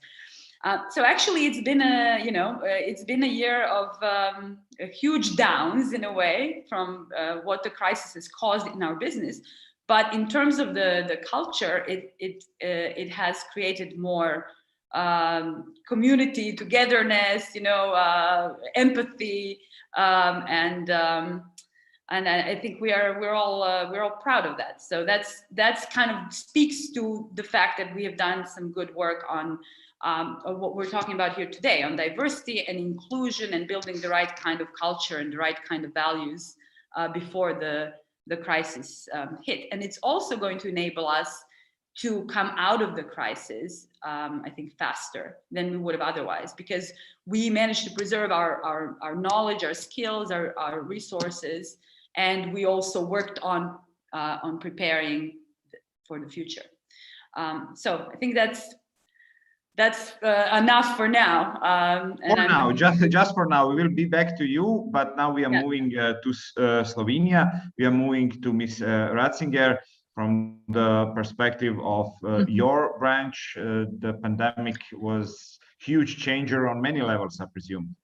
So actually, it's been a year of huge downs in a way from what the crisis has caused in our business. But in terms of the culture, it has created more community, togetherness, empathy, and I think we're all proud of that. So that's kind of speaks to the fact that we have done some good work on what we're talking about here today, on diversity and inclusion and building the right kind of culture and the right kind of values before the crisis hit. And it's also going to enable us to come out of the crisis, I think, faster than we would have otherwise, because we managed to preserve our knowledge, our skills, our resources, and we also worked on preparing for the future. So I think that's enough for now. Just for now, we will be back to you, but now we are moving to Slovenia. We are moving to Ms. Ratzinger. From the perspective of your branch, the pandemic was huge changer on many levels, I presume.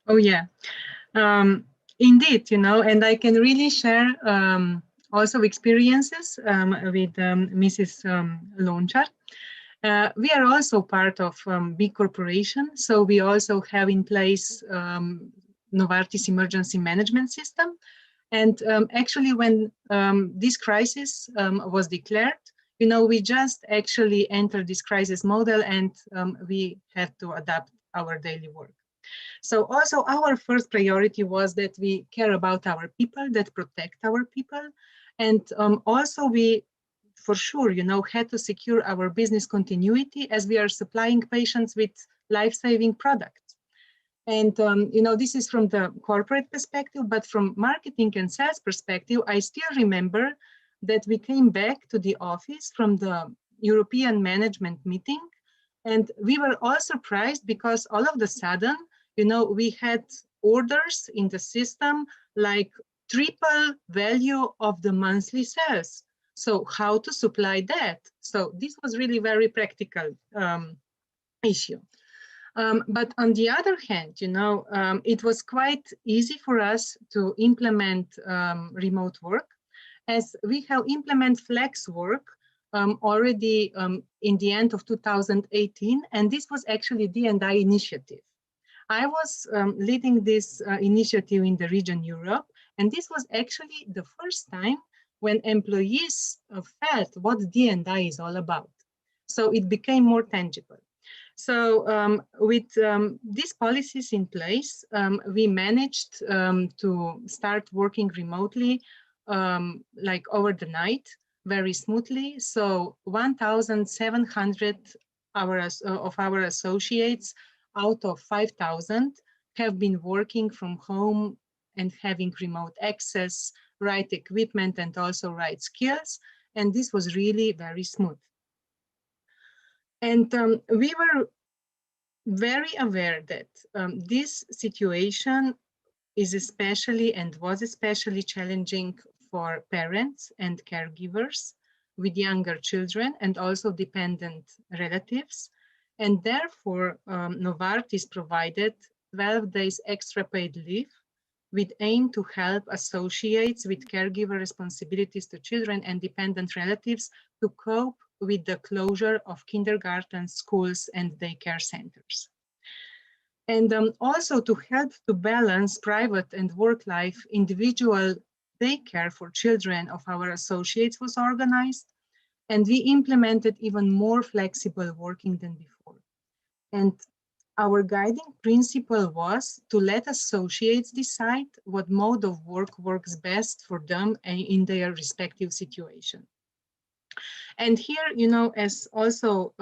Oh yeah, indeed, and I can really share also experiences with Mrs. Lončar. We are also part of big corporation, so we also have in place Novartis emergency management system. And actually, when this crisis was declared, we just actually entered this crisis model, and we had to adapt our daily work. So also our first priority was that we care about our people, that protect our people. And also we, for sure, had to secure our business continuity as we are supplying patients with life-saving products. And, this is from the corporate perspective, but from marketing and sales perspective, I still remember that we came back to the office from the European management meeting, and we were all surprised because all of a sudden, we had orders in the system like triple value of the monthly sales. So how to supply that? So this was really very practical issue. But on the other hand, it was quite easy for us to implement remote work, as we have implemented flex work already in the end of 2018, and this was actually D&I initiative. I was leading this initiative in the region Europe, and this was actually the first time when employees felt what D&I is all about. So it became more tangible. So with these policies in place, we managed to start working remotely like over the night, very smoothly. So 1,700 of our associates out of 5,000 have been working from home and having remote access, right equipment, and also right skills. And this was really very smooth. And we were very aware that this situation is especially and was especially challenging for parents and caregivers with younger children and also dependent relatives. And therefore, Novartis provided 12 days extra paid leave with aim to help associates with caregiver responsibilities to children and dependent relatives to cope with the closure of kindergarten, schools, and daycare centers. And also to help to balance private and work life, individual daycare for children of our associates was organized, and we implemented even more flexible working than before. And our guiding principle was to let associates decide what mode of work works best for them in their respective situation. And here, as also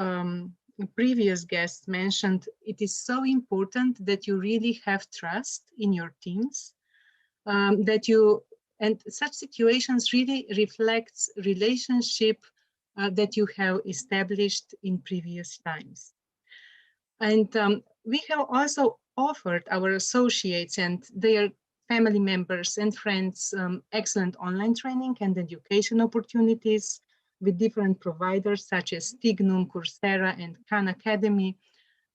previous guests mentioned, it is so important that you really have trust in your teams, and such situations really reflects relationship that you have established in previous times. And we have also offered our associates and their family members and friends excellent online training and education opportunities with different providers such as Stignum, Coursera, and Khan Academy.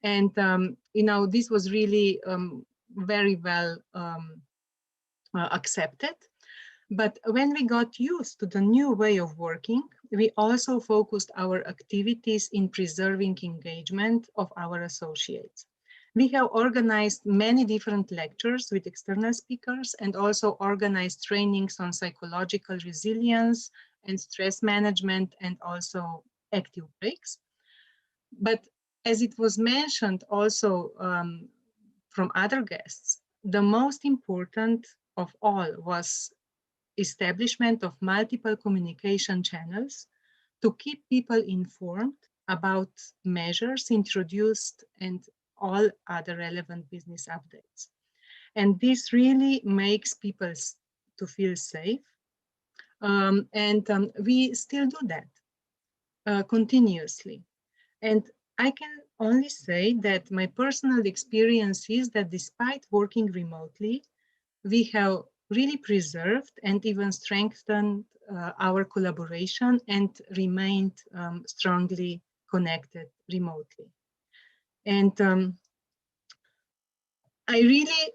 And, this was really very well accepted. But when we got used to the new way of working, we also focused our activities in preserving engagement of our associates. We have organized many different lectures with external speakers and also organized trainings on psychological resilience and stress management and also active breaks. But as it was mentioned also from other guests, the most important of all was establishment of multiple communication channels to keep people informed about measures introduced and all other relevant business updates. And this really makes people to feel safe. And we still do that continuously. And I can only say that my personal experience is that despite working remotely, we have really preserved and even strengthened our collaboration and remained strongly connected remotely. And I really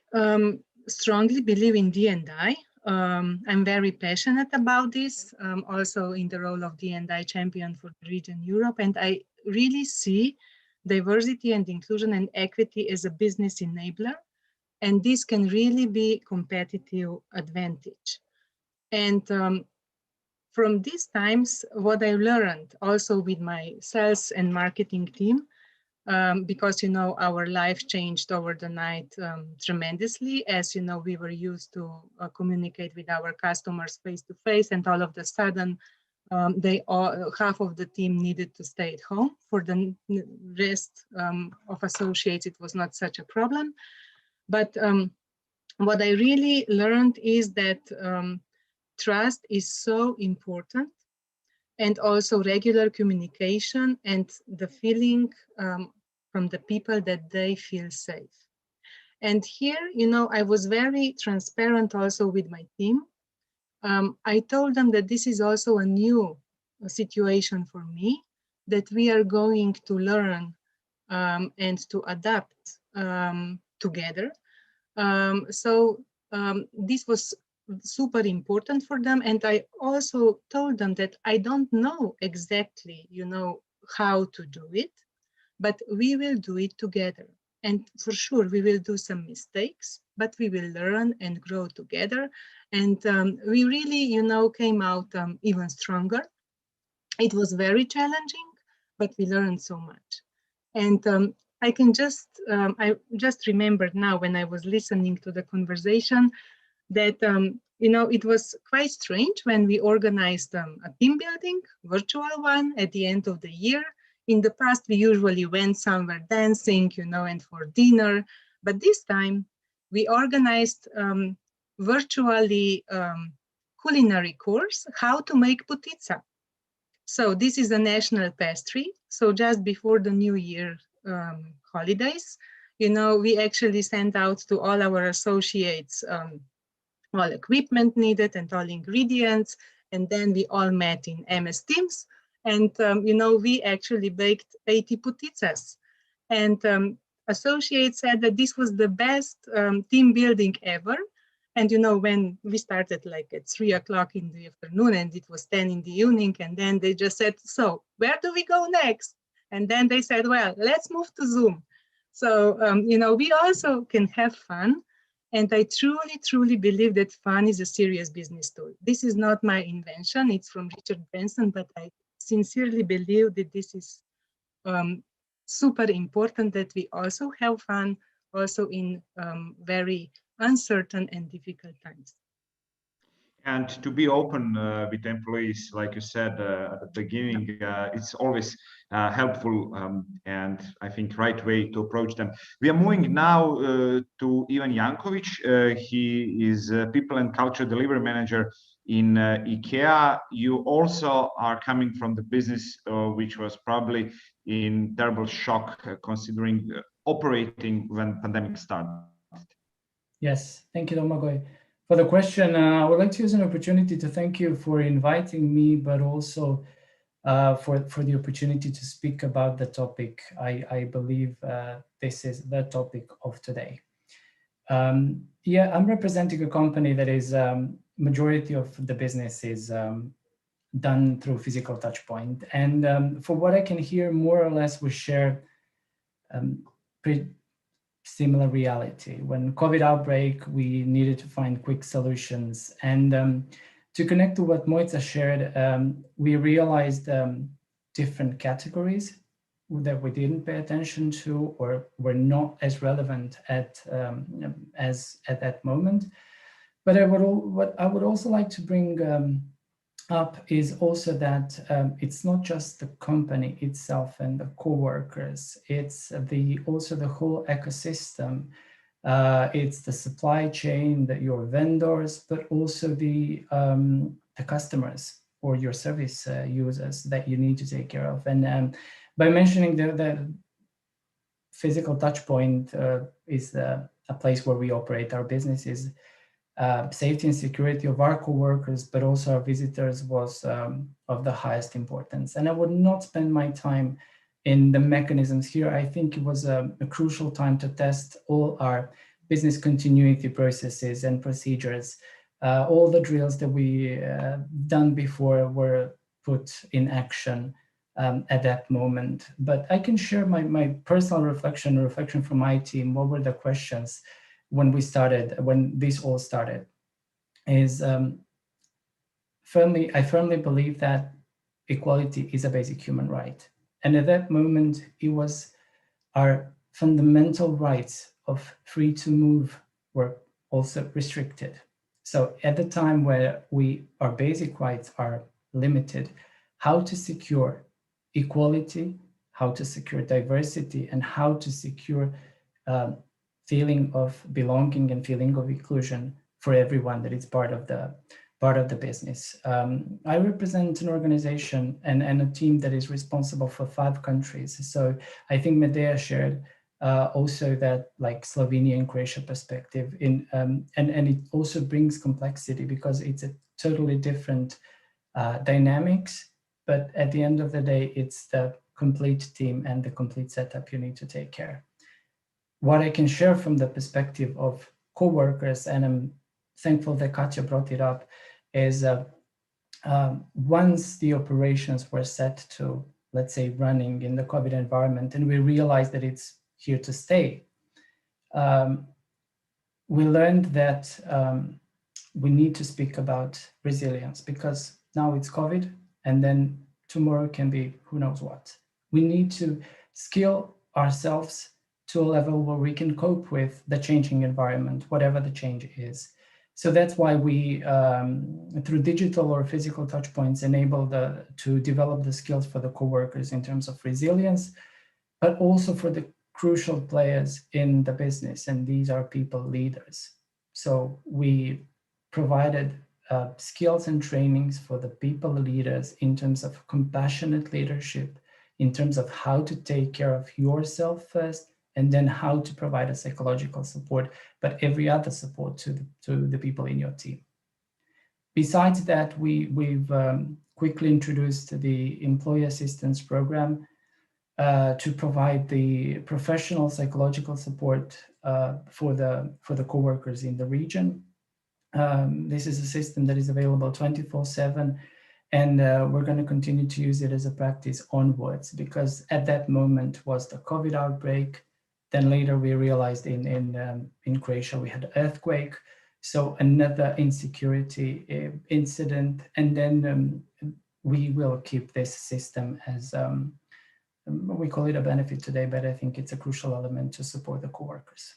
strongly believe in D&I. I'm very passionate about this, also in the role of D&I champion for the region Europe. And I really see diversity and inclusion and equity as a business enabler. And this can really be competitive advantage. And from these times, what I learned also with my sales and marketing team, because, you know, our life changed over the night tremendously. As you know, we were used to communicate with our customers face to face, and all of a sudden, half of the team needed to stay at home. For the rest of associates, it was not such a problem. But what I really learned is that trust is so important, and also regular communication and the feeling from the people that they feel safe. And here, you know, I was very transparent also with my team. I told them that this is also a new situation for me, that we are going to learn and to adapt together. This was super important for them. And I also told them that I don't know exactly, you know, how to do it, but we will do it together. And for sure, we will do some mistakes, but we will learn and grow together. And we really, you know, came out even stronger. It was very challenging, but we learned so much. And I just remembered now when I was listening to the conversation that, you know, it was quite strange when we organized a team building, virtual one, at the end of the year. In the past, we usually went somewhere dancing, you know, and for dinner. But this time, we organized virtually culinary course, how to make putitsa. So this is a national pastry. So just before the New Year holidays, you know, we actually sent out to all our associates all equipment needed and all ingredients. And then we all met in MS Teams. And, you know, we actually baked 80 putitsas. And associates said that this was the best team building ever. And, you know, when we started like at 3 o'clock in the afternoon and it was 10 in the evening, and then they just said, so where do we go next? And then they said, well, let's move to Zoom. So, you know, we also can have fun. And I truly, truly believe that fun is a serious business tool. This is not my invention. It's from Richard Branson, but I sincerely believe that this is super important, that we also have fun also in very uncertain and difficult times. And to be open with employees, like you said at the beginning, it's always helpful and I think right way to approach them. We are moving now to Ivan Jankovic. He is People and Culture Delivery Manager in IKEA. You also are coming from the business which was probably in terrible shock considering operating when pandemic started. Yes, thank you, Domagoj. For the question, I would like to use an opportunity to thank you for inviting me, but also for the opportunity to speak about the topic. I believe this is the topic of today. Yeah, I'm representing a company that is majority of the business is done through physical touch point. And for what I can hear, more or less we share pretty similar reality. When COVID outbreak, we needed to find quick solutions. And to connect to what Mojca shared, we realized different categories that we didn't pay attention to or were not as relevant as at that moment. But what I would also like to bring up is also that it's not just the company itself and the co-workers, it's also the whole ecosystem. It's the supply chain, your vendors, but also the customers or your service users that you need to take care of. And by mentioning the physical touch point is a place where we operate our businesses. Safety and security of our co-workers, but also our visitors was of the highest importance. And I would not spend my time in the mechanisms here. I think it was a crucial time to test all our business continuity processes and procedures. All the drills that we done before were put in action at that moment. But I can share my personal reflection from my team. What were the questions when this all started? Is I firmly believe that equality is a basic human right. And at that moment, it was our fundamental rights of free to move were also restricted. So at the time where our basic rights are limited, how to secure equality, how to secure diversity, and how to secure feeling of belonging and feeling of inclusion for everyone that is part of the business. I represent an organization and a team that is responsible for 5 countries. So I think Medea shared also that like Slovenia and Croatia perspective and it also brings complexity because it's a totally different dynamics, but at the end of the day, it's the complete team and the complete setup you need to take care. What I can share from the perspective of co-workers, and I'm thankful that Katja brought it up, is once the operations were set to, let's say, running in the COVID environment, and we realized that it's here to stay, we learned that we need to speak about resilience because now it's COVID, and then tomorrow can be who knows what. We need to skill ourselves to a level where we can cope with the changing environment, whatever the change is. So that's why we, through digital or physical touch points, enable to develop the skills for the co-workers in terms of resilience, but also for the crucial players in the business, and these are people leaders. So we provided skills and trainings for the people leaders in terms of compassionate leadership, in terms of how to take care of yourself first, and then how to provide a psychological support, but every other support to the people in your team. Besides that, we've quickly introduced the employee assistance program to provide the professional psychological support for the co-workers in the region. This is a system that is available 24/7, and we're going to continue to use it as a practice onwards, because at that moment was the COVID outbreak. Then later we realized in Croatia we had an earthquake, so another insecurity incident, and then we will keep this system as we call it a benefit today, but I think it's a crucial element to support the co-workers.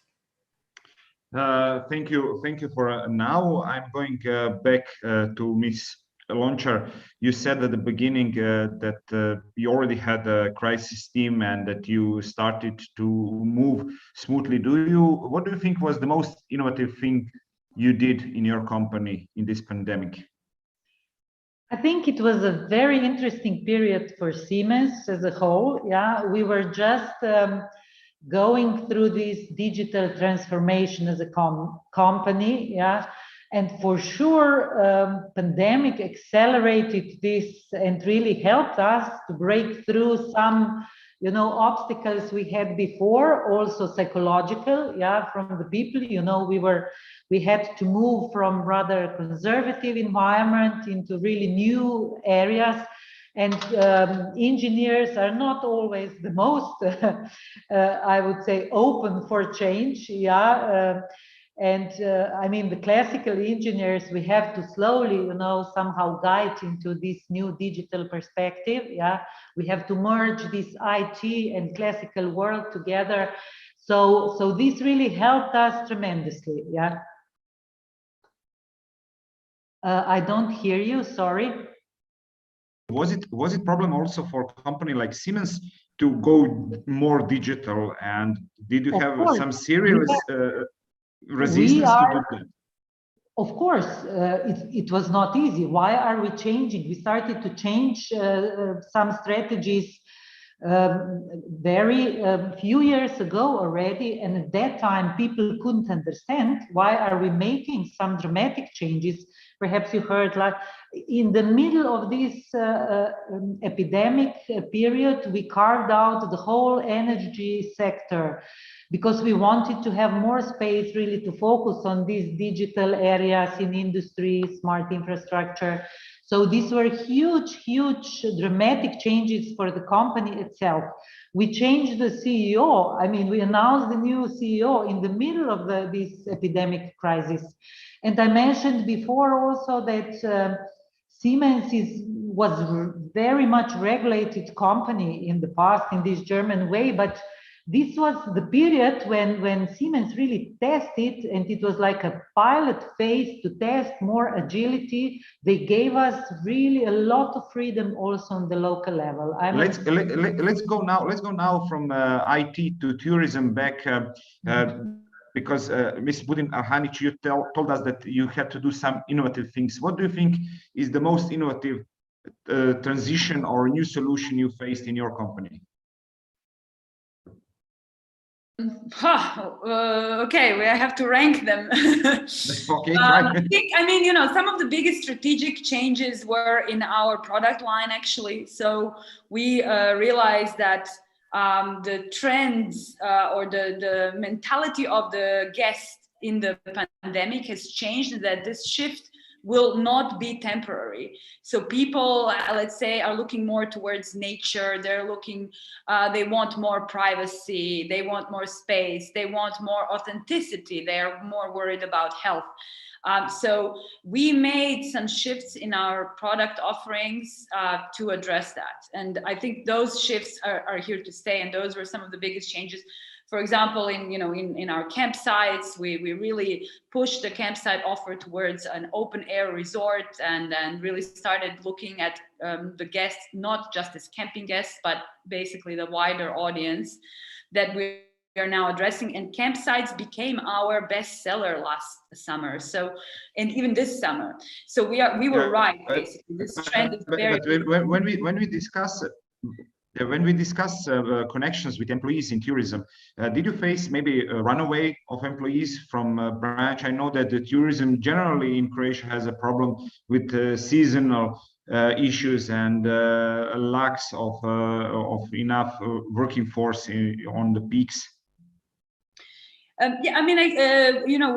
Thank you for now. I'm going back to Ms. Lončar. You said at the beginning that you already had a crisis team and that you started to move smoothly. What do you think was the most innovative thing you did in your company in this pandemic? I think it was a very interesting period for Siemens as a whole. Yeah, we were just going through this digital transformation as a company. Yeah. And for sure, pandemic accelerated this and really helped us to break through some, obstacles we had before, also psychological, from the people. We had to move from rather conservative environment into really new areas. And engineers are not always the most, I would say, open for change. I mean, the classical engineers, we have to slowly, somehow guide into this new digital perspective. Yeah, we have to merge this IT and classical world together. So this really helped us tremendously. Yeah. I don't hear you. Sorry. Was it problem also for a company like Siemens to go more digital? And did you have some serious resistance to do that? Of course, it was not easy. Why are we changing? We started to change some strategies very few years ago already, and at that time people couldn't understand why are we making some dramatic changes. Perhaps you heard, like in the middle of this epidemic period, we carved out the whole energy sector, because we wanted to have more space really to focus on these digital areas in industry, smart infrastructure. So these were huge, huge, dramatic changes for the company itself. We changed the CEO. I mean, we announced the new CEO in the middle of this epidemic crisis. And I mentioned before also that Siemens was very much regulated company in the past in this German way, but this was the period when Siemens really tested, and it was like a pilot phase to test more agility. They gave us really a lot of freedom also on the local level. Let's go now from IT to tourism back. Because Ms. Budin Arhanic, you told us that you had to do some innovative things. What do you think is the most innovative transition or new solution you faced in your company? Okay, I have to rank them. Okay, I mean, you know, some of the biggest strategic changes were in our product line, actually. So we realized that the trends or the mentality of the guest in the pandemic has changed, that this shift will not be temporary. So people, let's say, are looking more towards nature. They're looking, they want more privacy. They want more space. They want more authenticity. They're more worried about health. So we made some shifts in our product offerings to address that. And I think those shifts are here to stay. And those were some of the biggest changes. For example, in our campsites, we really pushed the campsite offer towards an open air resort, and really started looking at the guests, not just as camping guests, but basically the wider audience that we are now addressing. And campsites became our best seller last summer. So, and even this summer. So we were right, basically. This trend is very. But when we discuss it. When we discuss connections with employees in tourism, did you face maybe a runaway of employees from a branch? I know that the tourism generally in Croatia has a problem with seasonal issues and lacks of enough working force on the peaks. Yeah, I mean,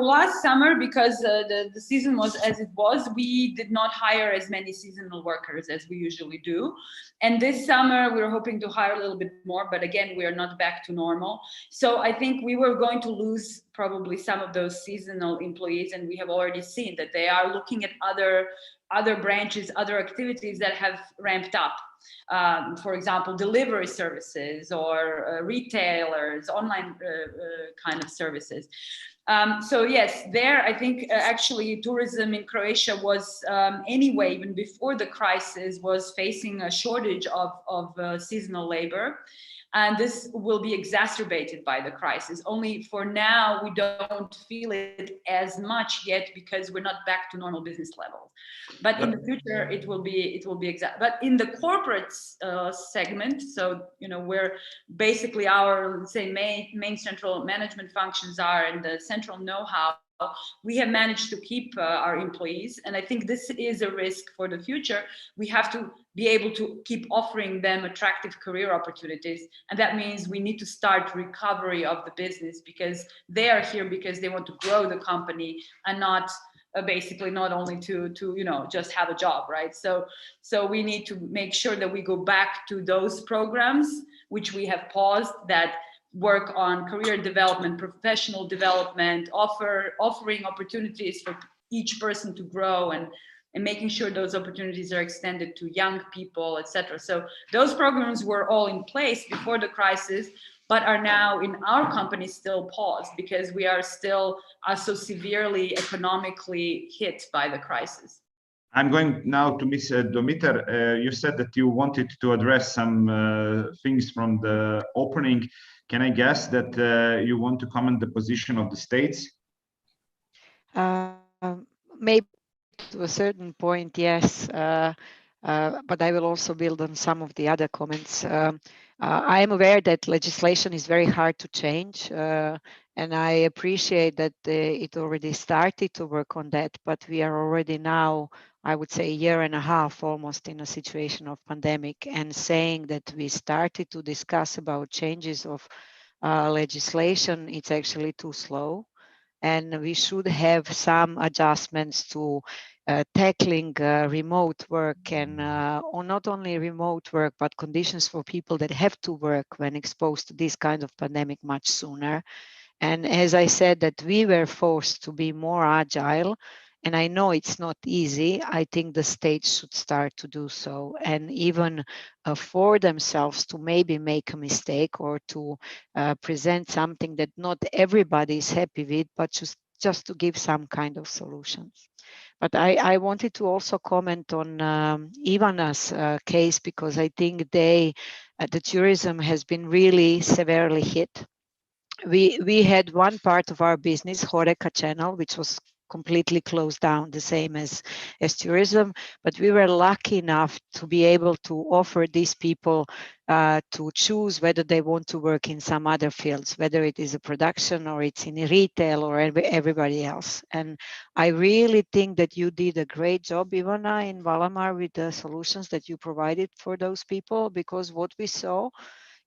last summer, because the season was as it was, we did not hire as many seasonal workers as we usually do. And this summer, we were hoping to hire a little bit more, but again, we are not back to normal. So I think we were going to lose probably some of those seasonal employees, and we have already seen that they are looking at other branches, other activities that have ramped up. For example, delivery services or retailers, online kind of services. So yes, there I think actually tourism in Croatia was anyway, even before the crisis, was facing a shortage of seasonal labor. And this will be exacerbated by the crisis. Only for now, we don't feel it as much yet because we're not back to normal business levels. But in the future, it will be exact. But in the corporate segment, so where basically our, let's say, main central management functions are and the central know-how, we have managed to keep our employees. And I think this is a risk for the future. We have to be able to keep offering them attractive career opportunities. And that means we need to start recovery of the business, because they are here because they want to grow the company and not basically not only to just have a job, right? So we need to make sure that we go back to those programs which we have paused, that work on career development, professional development, offering opportunities for each person to grow, and making sure those opportunities are extended to young people, etc. So those programs were all in place before the crisis, but are now in our company still paused because we are still so severely economically hit by the crisis. I'm going now to Ms. Domiter. You said that you wanted to address some things from the opening. Can I guess that you want to comment the position of the states? Maybe to a certain point, yes. But I will also build on some of the other comments. I am aware that legislation is very hard to change, and I appreciate that it already started to work on that, but we are already now, I would say, a year and a half almost in a situation of pandemic, and saying that we started to discuss about changes of legislation, it's actually too slow. and we should have some adjustments to tackling remote work and or not only remote work, but conditions for people that have to work when exposed to this kind of pandemic much sooner. And as I said, that we were forced to be more agile. And I know it's not easy. I think the states should start to do so, and even for themselves to maybe make a mistake or to present something that not everybody is happy with, but just to give some kind of solutions. But I wanted to also comment on Ivana's case, because I think the tourism has been really severely hit. We had one part of our business, Horeca channel, which was completely closed down, the same as tourism. But we were lucky enough to be able to offer these people to choose whether they want to work in some other fields, whether it is a production or it's in retail or everybody else. And I really think that you did a great job, Ivana, in Valamar with the solutions that you provided for those people, because what we saw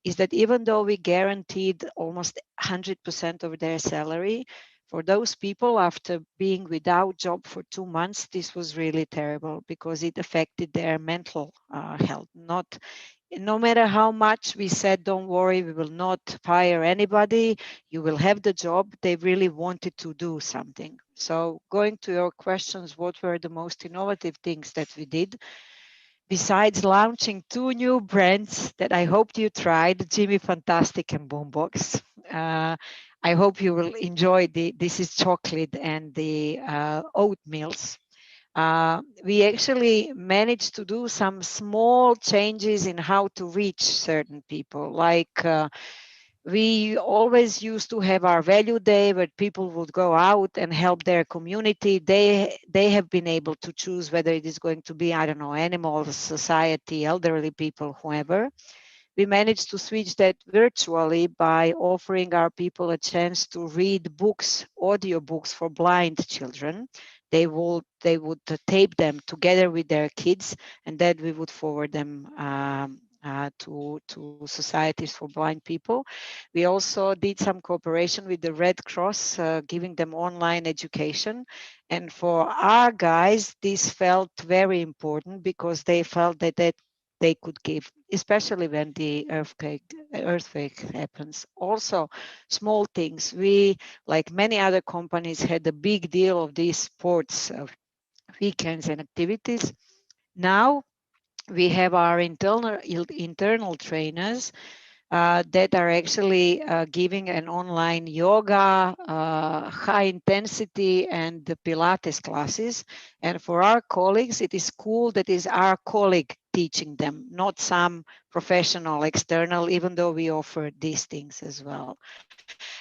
is that even though we guaranteed almost 100% of their salary, for those people after being without job for 2 months, this was really terrible because it affected their mental health. No matter how much we said, don't worry, we will not fire anybody, you will have the job, they really wanted to do something. So going to your questions, what were the most innovative things that we did? Besides launching 2 new brands that I hoped you tried, Jimmy Fantastic and Boombox. I hope you will enjoy this is chocolate and the oatmeals. We actually managed to do some small changes in how to reach certain people. Like we always used to have our value day where people would go out and help their community. They have been able to choose whether it is going to be, I don't know, animals, society, elderly people, whoever. We managed to switch that virtually by offering our people a chance to read books, audio books for blind children. They would tape them together with their kids, and then we would forward them to societies for blind people. We also did some cooperation with the Red Cross, giving them online education. And for our guys, this felt very important because they felt that they could give, especially when the earthquake happens. Also, small things. We, like many other companies, had a big deal of these sports weekends and activities. Now we have our internal trainers that are actually giving an online yoga, high intensity and the Pilates classes. And for our colleagues, it is cool that is our colleague teaching them, not some professional external, even though we offer these things as well.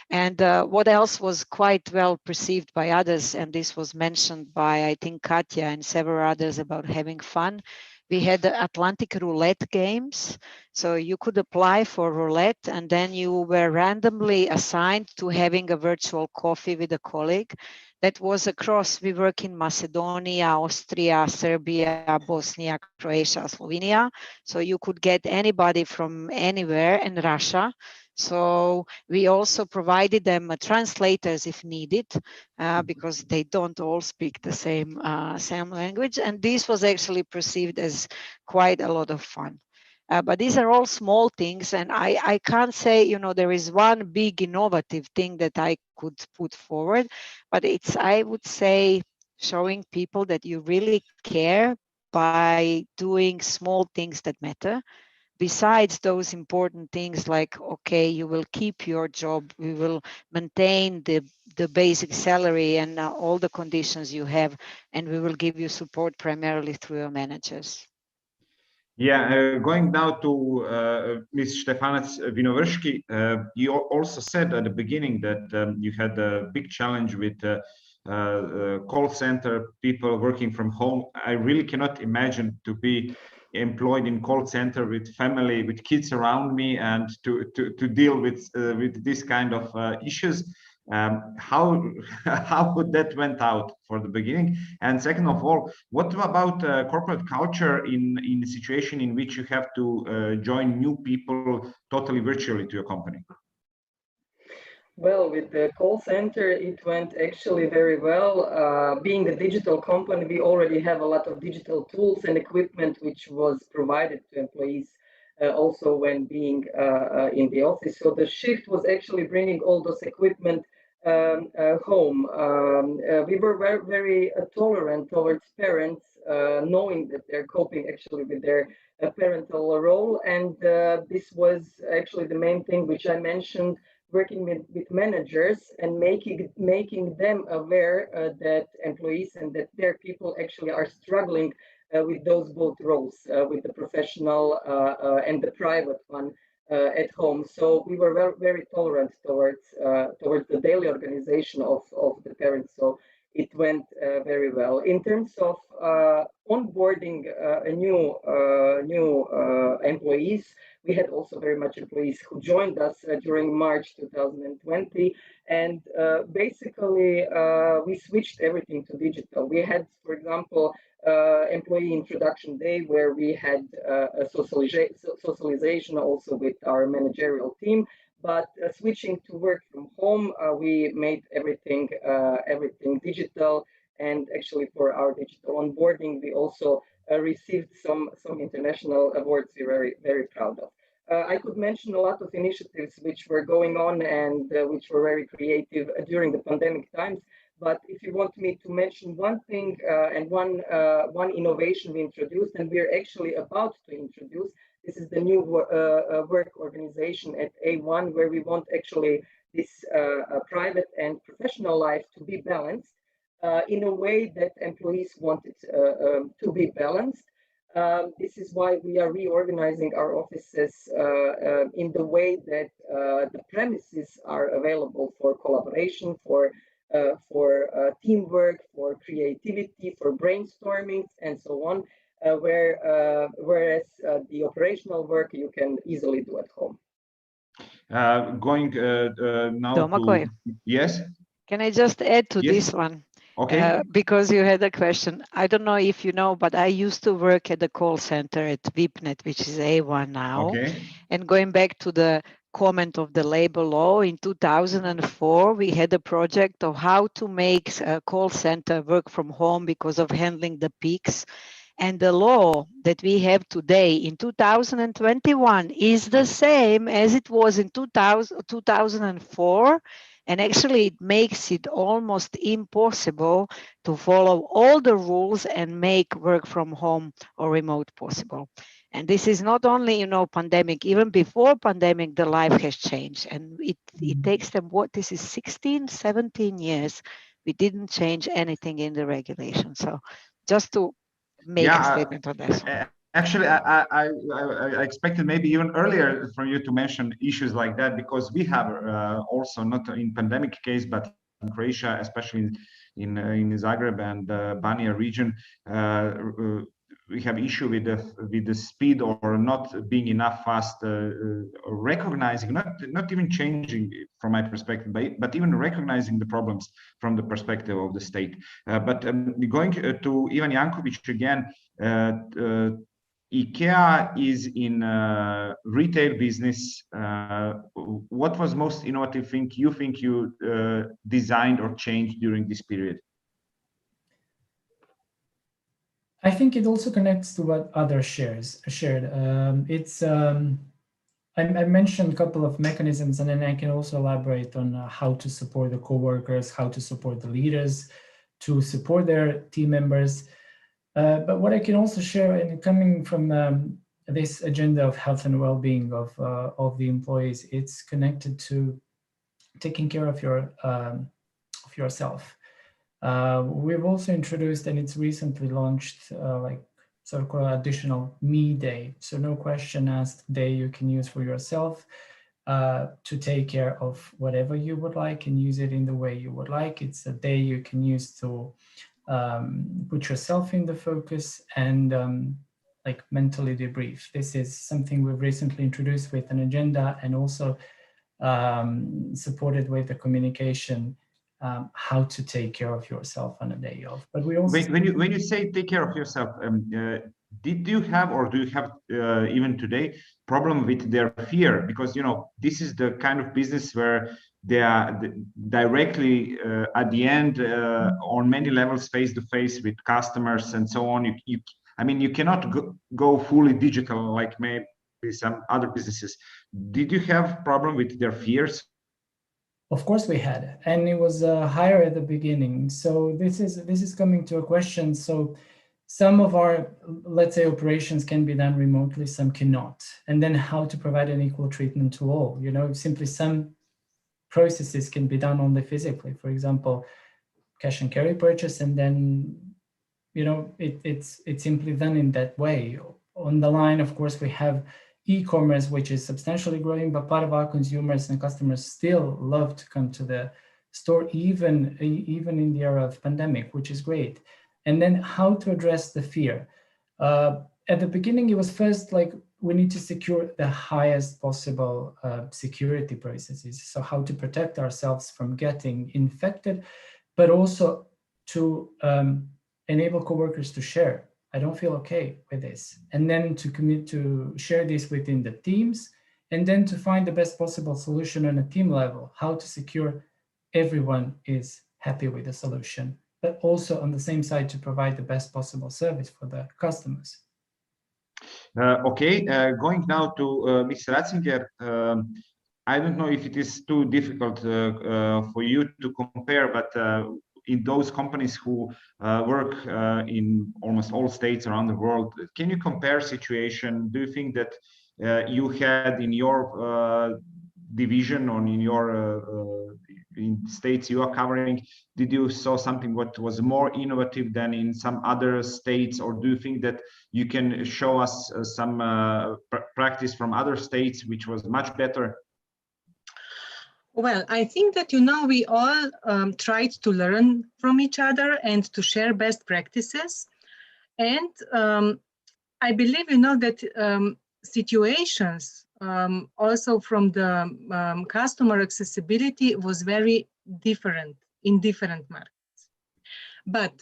And what else was quite well perceived by others, and this was mentioned by, I think, Katya and several others about having fun. We had the Atlantic roulette games. So you could apply for roulette and then you were randomly assigned to having a virtual coffee with a colleague. That was across, we work in Macedonia, Austria, Serbia, Bosnia, Croatia, Slovenia. So you could get anybody from anywhere, in Russia. So we also provided them translators if needed, because they don't all speak the same language. And this was actually perceived as quite a lot of fun. But these are all small things. And I can't say, there is one big innovative thing that I could put forward, but it's, I would say, showing people that you really care by doing small things that matter. Besides those important things like, okay, you will keep your job, we will maintain the basic salary and all the conditions you have, and we will give you support primarily through your managers. Yeah, going now to Ms. Stefanac Winovrski, you also said at the beginning that you had a big challenge with call center people working from home. I really cannot imagine to be employed in call center with family, with kids around me, and to deal with this kind of issues. How would that went out for the beginning? And second of all, what about corporate culture in a situation in which you have to join new people totally virtually to your company? Well, with the call center, it went actually very well. Being a digital company, we already have a lot of digital tools and equipment which was provided to employees also when being in the office. So the shift was actually bringing all those equipment home. We were very, very tolerant towards parents, knowing that they're coping actually with their parental role. And this was actually the main thing which I mentioned, working with managers and making them aware that employees and that their people actually are struggling with those both roles, with the professional and the private one at home. So we were very, very tolerant towards the daily organization of the parents. So it went very well. In terms of onboarding new employees, we had also very much employees who joined us during March 2020. And basically, we switched everything to digital. We had, for example, employee introduction day where we had a socialization also with our managerial team. But switching to work from home, we made everything digital. And actually, for our digital onboarding, we also received some international awards we're very, very proud of. I could mention a lot of initiatives which were going on and which were very creative during the pandemic times. But if you want me to mention one thing and one innovation we introduced, and we're actually about to introduce, this is the new work organization at A1, where we want actually this private and professional life to be balanced in a way that employees want it to be balanced. This is why we are reorganizing our offices in the way that the premises are available for collaboration, for teamwork, for creativity, for brainstorming, and so on. Whereas the operational work you can easily do at home. Going now Domagoj. Yes. Can I just add to Yes. this one? Okay. Because you had a question. I don't know if you know, but I used to work at the call center at VIPNet, which is A1 now. Okay. And going back to the comment of the labor law, in 2004, we had a project of how to make a call center work from home because of handling the peaks. And the law that we have today in 2021 is the same as it was in 2004. And actually, it makes it almost impossible to follow all the rules and make work from home or remote possible. And this is not only, pandemic, even before pandemic, the life has changed. And it takes them, this is 16, 17 years. We didn't change anything in the regulation. So just to make a statement on this. Actually, I expected maybe even earlier from you to mention issues like that, because we have also, not in pandemic case, but in Croatia, especially in Zagreb and Banija region, we have issue with the speed or not being enough fast, recognizing, not even changing from my perspective, but even recognizing the problems from the perspective of the state. But going to Ivan Jankovic again, IKEA is in retail business. What was most innovative thing you think you designed or changed during this period? I think it also connects to what others shared. I mentioned a couple of mechanisms, and then I can also elaborate on how to support the co-workers, how to support the leaders, to support their team members. But what I can also share, and coming from this agenda of health and well-being of the employees, it's connected to taking care of yourself. We've also introduced, and it's recently launched, sort of called additional me day. So no question asked day you can use for yourself to take care of whatever you would like and use it in the way you would like. It's a day you can use to put yourself in the focus and mentally debrief. This is something we've recently introduced with an agenda and also supported with the communication, how to take care of yourself on a day off. But we also when you say take care of yourself, did you have, or do you have even today, problem with their fear? Because this is the kind of business where they are directly at the end on many levels face to face with customers and so on. I mean, you cannot go fully digital like maybe some other businesses. Did you have problem with their fears? Of course we had, and it was higher at the beginning. So this is coming to a question. So some of our, let's say, operations can be done remotely, some cannot. And then how to provide an equal treatment to all, you know, simply some processes can be done only physically. For example, cash and carry purchase, and then, you know, it's simply done in that way. On the line, of course, we have e-commerce, which is substantially growing, but part of our consumers and customers still love to come to the store, even in the era of pandemic, which is great. And then how to address the fear. At the beginning, it was first like, we need to secure the highest possible security processes. So how to protect ourselves from getting infected, but also to enable coworkers to share. I don't feel okay with this. And then to commit to share this within the teams, and then to find the best possible solution on a team level, how to secure everyone is happy with the solution, but also on the same side to provide the best possible service for the customers. Okay, going now to Ms. Ratzinger. I don't know if it is too difficult for you to compare, but in those companies who work in almost all states around the world, can you compare situation? Do you think that you had in your division or in your in states you are covering, did you saw something what was more innovative than in some other states, or do you think that you can show us some practice from other states which was much better? Well, I think that, you know, we all tried to learn from each other and to share best practices. And I believe, you know, that situations also from the customer accessibility was very different in different markets. But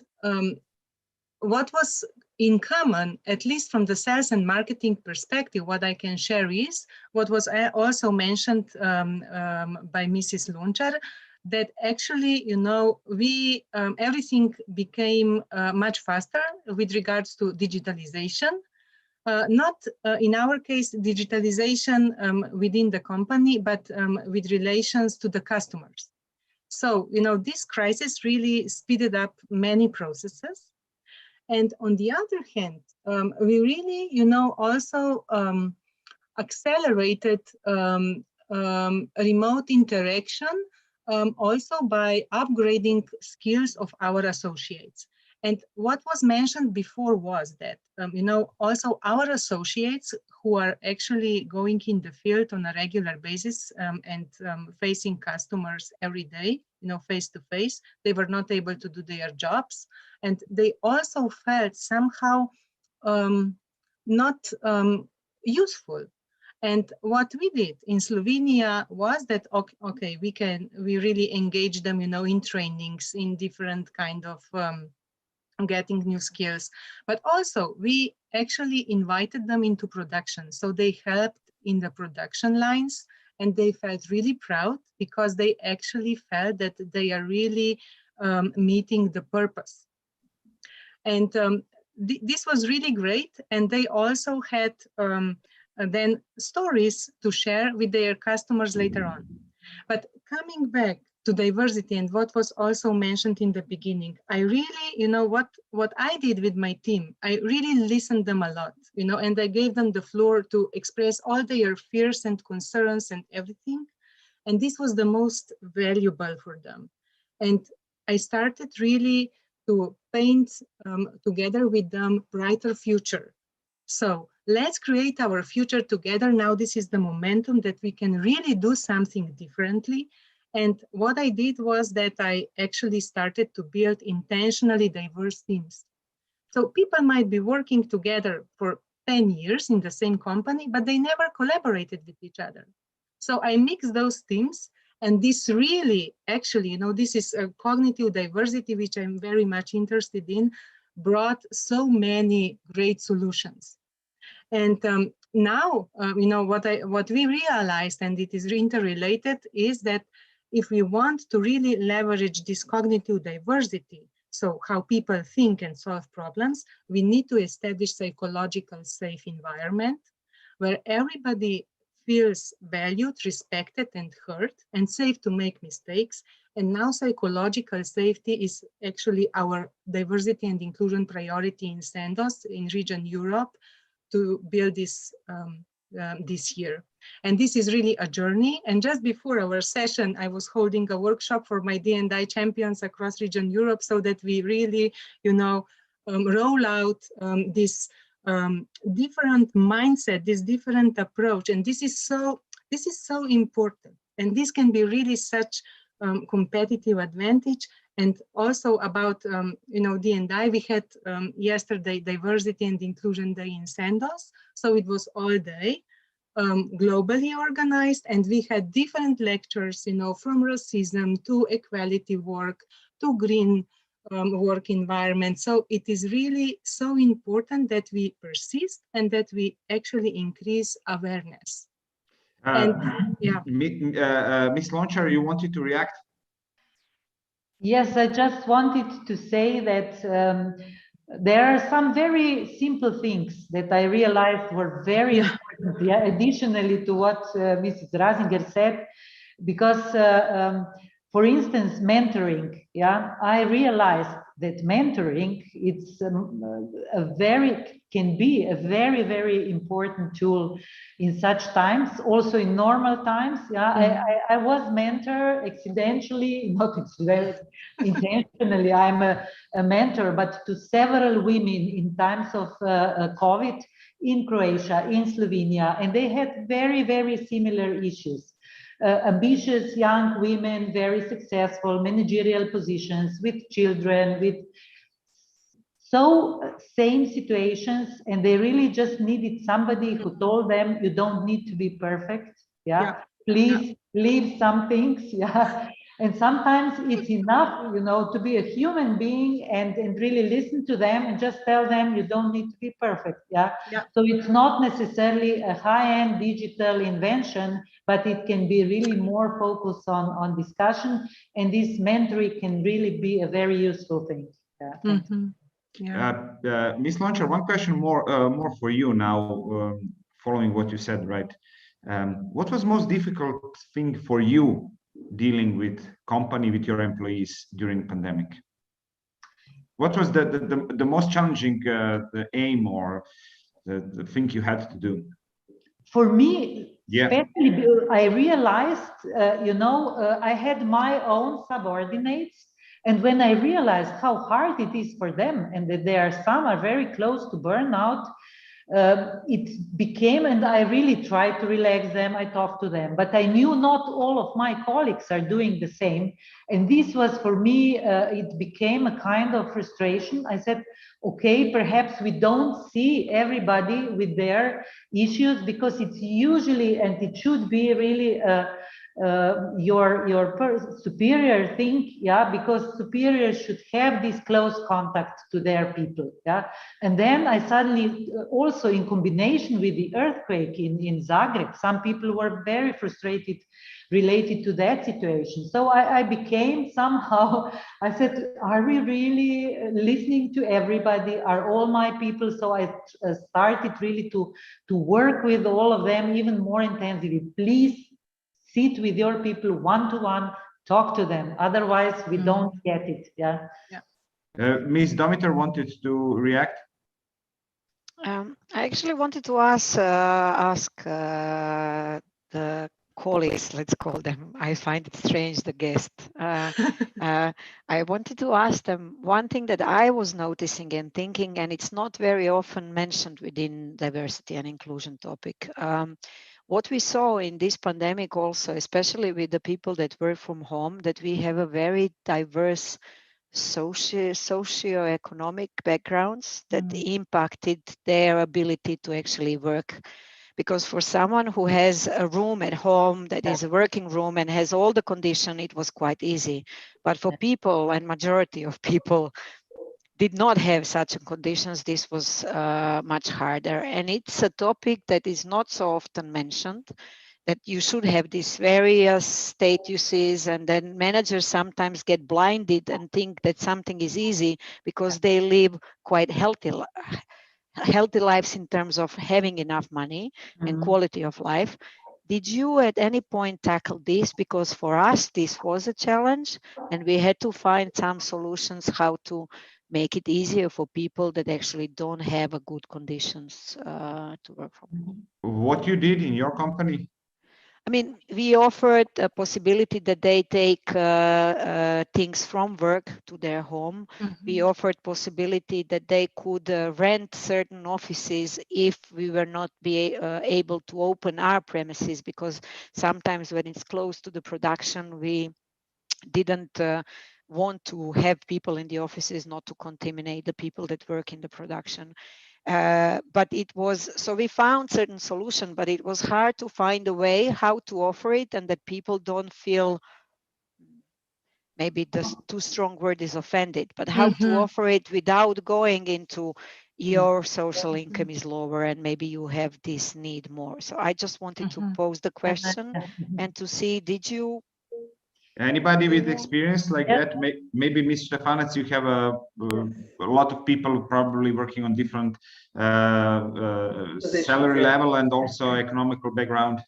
what was in common, at least from the sales and marketing perspective, what I can share is what was also mentioned by Mrs. Lunčar, that actually, you know, we everything became much faster with regards to digitalization. Not in our case, digitalization within the company, but with relations to the customers. So, you know, this crisis really speeded up many processes. And on the other hand, we really, you know, also accelerated remote interaction also by upgrading skills of our associates. And what was mentioned before was that, you know, also our associates who are actually going in the field on a regular basis and facing customers every day, you know, face to face, they were not able to do their jobs. And they also felt somehow not useful. And what we did in Slovenia was that, okay, we really engage them, you know, in trainings, in different kind of getting new skills, but also we actually invited them into production. So they helped in the production lines, and they felt really proud because they actually felt that they are really meeting the purpose. And this was really great. And they also had then stories to share with their customers later on. But coming back to diversity and what was also mentioned in the beginning, I really, you know, what I did with my team, I really listened them a lot, you know, and I gave them the floor to express all their fears and concerns and everything. And this was the most valuable for them. And I started really to paint together with them brighter future. So let's create our future together. Now this is the momentum that we can really do something differently. And what I did was that I actually started to build intentionally diverse teams. So people might be working together for 10 years in the same company, but they never collaborated with each other. So I mixed those teams, and this really, actually, you know, this is a cognitive diversity, which I'm very much interested in, brought so many great solutions. And now, you know, what we realized, and it is interrelated, is that if we want to really leverage this cognitive diversity, so how people think and solve problems, we need to establish psychological safe environment where everybody feels valued, respected, and heard, and safe to make mistakes. And now psychological safety is actually our diversity and inclusion priority in Sandoz, in region Europe, to build this this year. And this is really a journey. And just before our session, I was holding a workshop for my D&I champions across region Europe so that we really, roll out this different mindset, this different approach. And this is so important. And this can be really such competitive advantage. And also about, D&I, we had yesterday Diversity and Inclusion Day in Sandoz. So it was all day, globally organized. And we had different lectures, from racism to equality work to green work environment. So it is really so important that we persist and that we actually increase awareness. Ms. Launcher, you wanted to react? Yes, I just wanted to say that there are some very simple things that I realized were very important, additionally to what Mrs. Rasinger said, because, for instance, mentoring, I realized that mentoring, it's can be a very, very important tool in such times, also in normal times. I was mentor accidentally, not intentionally, I'm a mentor, but to several women in times of COVID in Croatia, in Slovenia, and they had very, very similar issues. Ambitious young women, very successful managerial positions with children, with same situations, and they really just needed somebody who told them, you don't need to be perfect, please leave some things, and sometimes it's enough, to be a human being and really listen to them and just tell them you don't need to be perfect, so it's not necessarily a high-end digital invention, but it can be really more focused on discussion, and this mentoring can really be a very useful thing. Ms. Launcher, one question more for you now, following what you said, right? What was most difficult thing for you dealing with company, with your employees during the pandemic? What was the most challenging the aim or the thing you had to do? For me, especially, I realized, I had my own subordinates. And when I realized how hard it is for them and that some are very close to burnout, it became, and I really tried to relax them, I talked to them, but I knew not all of my colleagues are doing the same. And this was for me, it became a kind of frustration. I said, okay, perhaps we don't see everybody with their issues, because it's usually, and it should be really your superior thing, because superiors should have this close contact to their people, and then I suddenly, also in combination with the earthquake in Zagreb, some people were very frustrated related to that situation. So I became somehow, I said, are we really listening to everybody? Are all my people? So I started really to work with all of them even more intensively. Please sit with your people one-to-one, talk to them. Otherwise, we don't get it. Ms. Domitar wanted to react. I actually wanted to ask the colleagues, let's call them. I find it strange, the guest. I wanted to ask them one thing that I was noticing and thinking, and it's not very often mentioned within diversity and inclusion topic. What we saw in this pandemic also, especially with the people that work from home, that we have a very diverse socio-economic backgrounds that impacted their ability to actually work. Because for someone who has a room at home that is a working room and has all the condition, it was quite easy. But for people, and majority of people did not have such conditions, this was much harder. And it's a topic that is not so often mentioned. that you should have these various statuses, and then managers sometimes get blinded and think that something is easy because they live quite healthy lives in terms of having enough money and quality of life. Did you at any point tackle this? Because for us, this was a challenge, and we had to find some solutions how to make it easier for people that actually don't have a good conditions to work from. What you did in your company? I mean, we offered a possibility that they take things from work to their home. We offered possibility that they could rent certain offices if we were not able to open our premises, because sometimes when it's close to the production, we didn't want to have people in the offices, not to contaminate the people that work in the production. But it was, so we found certain solution, but it was hard to find a way how to offer it and that people don't feel, maybe the too strong word is offended, but how to offer it without going into your social income is lower and maybe you have this need more. So I just wanted to pose the question and to see, did you? Anybody with experience like that? Maybe Ms. Stefanec, you have a lot of people probably working on different salary level and also economical background.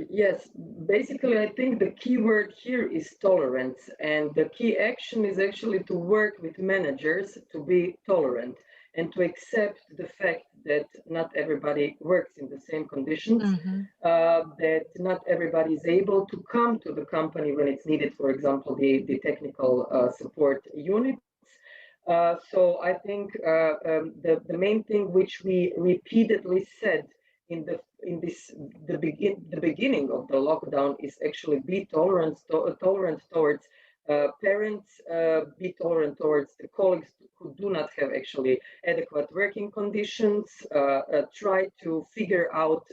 Yes, basically, I think the key word here is tolerance, and the key action is actually to work with managers to be tolerant and to accept the fact that not everybody works in the same conditions, that not everybody is able to come to the company when it's needed, for example, the technical support units. So I think the main thing which we repeatedly said the beginning of the lockdown is actually be tolerant towards parents, be tolerant towards the colleagues who do not have actually adequate working conditions, try to figure out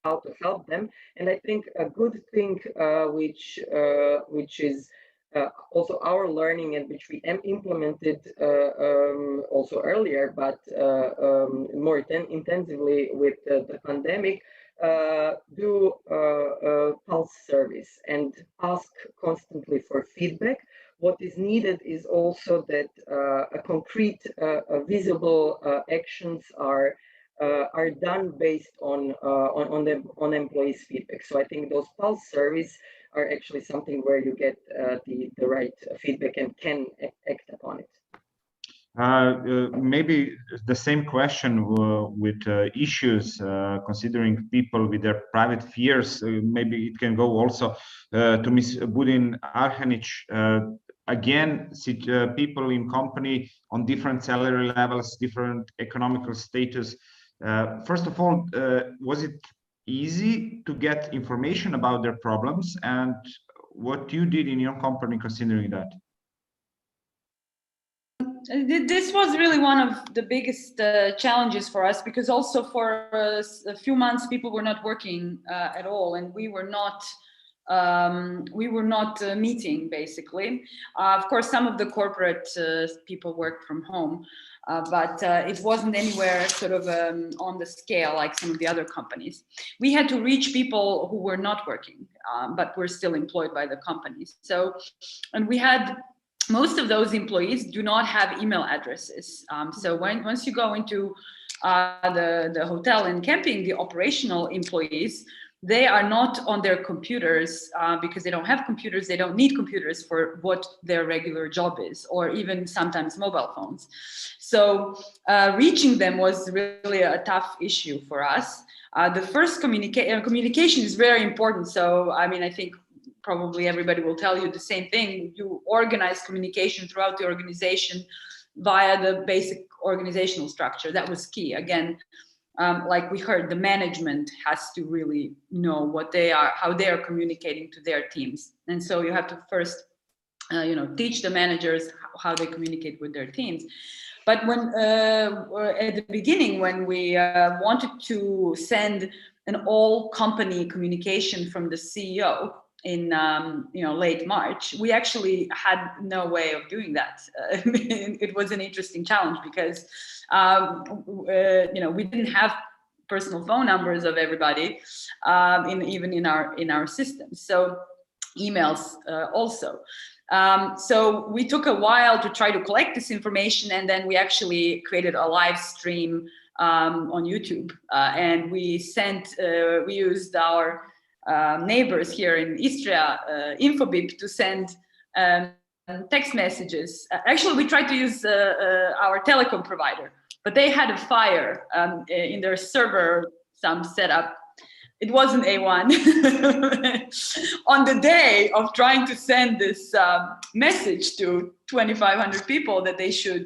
how to help them. And I think a good thing which is also our learning and which we implemented also earlier, but more intensively with the pandemic, do pulse service and ask constantly for feedback. What is needed is also that a concrete, visible actions are done based on employees' feedback. So I think those pulse surveys are actually something where you get the right feedback and can act upon it. Maybe the same question with issues considering people with their private fears. Maybe it can go also to Ms. Budin Arhanic. Again, people in company on different salary levels, different economical status. First of all, was it easy to get information about their problems, and what you did in your company considering that? This was really one of the biggest challenges for us, because also for a few months people were not working at all, and we were not meeting basically. Of course, some of the corporate people worked from home, but it wasn't anywhere sort of on the scale like some of the other companies. We had to reach people who were not working, but were still employed by the companies. So, and we had, most of those employees do not have email addresses. So once you go into the hotel and camping, the operational employees, they are not on their computers because they don't have computers. They don't need computers for what their regular job is, or even sometimes mobile phones. So reaching them was really a tough issue for us. The first communication is very important. So, I mean, I think probably everybody will tell you the same thing. You organize communication throughout the organization via the basic organizational structure. That was key. Again, like we heard, the management has to really know what they are, how they are communicating to their teams. And so you have to first, teach the managers how they communicate with their teams. But when at the beginning, when we wanted to send an all company communication from the CEO in late March, we actually had no way of doing that. It was an interesting challenge because we didn't have personal phone numbers of everybody, even in our systems. So emails also. So we took a while to try to collect this information, and then we actually created a live stream on YouTube, and we used our neighbors here in Istria, Infobip, to send text messages. Actually, we tried to use our telecom provider, but they had a fire in their server, some setup. It wasn't A1. On the day of trying to send this message to 2,500 people that they should,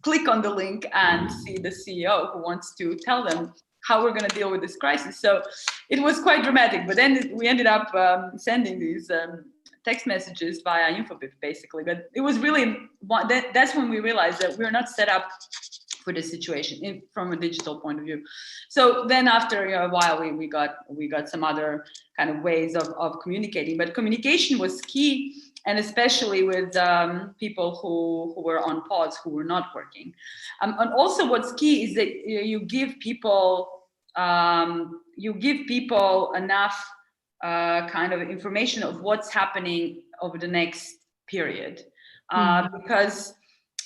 click on the link and see the CEO who wants to tell them how we're going to deal with this crisis. So it was quite dramatic, but then we ended up sending these text messages via Infobip, basically. But it was really, that's when we realized that we're not set up for this situation from a digital point of view. So then after a while, we got some other kind of ways of communicating, but communication was key, and especially with people who were on pause, who were not working. And also what's key is that you give people enough kind of information of what's happening over the next period, because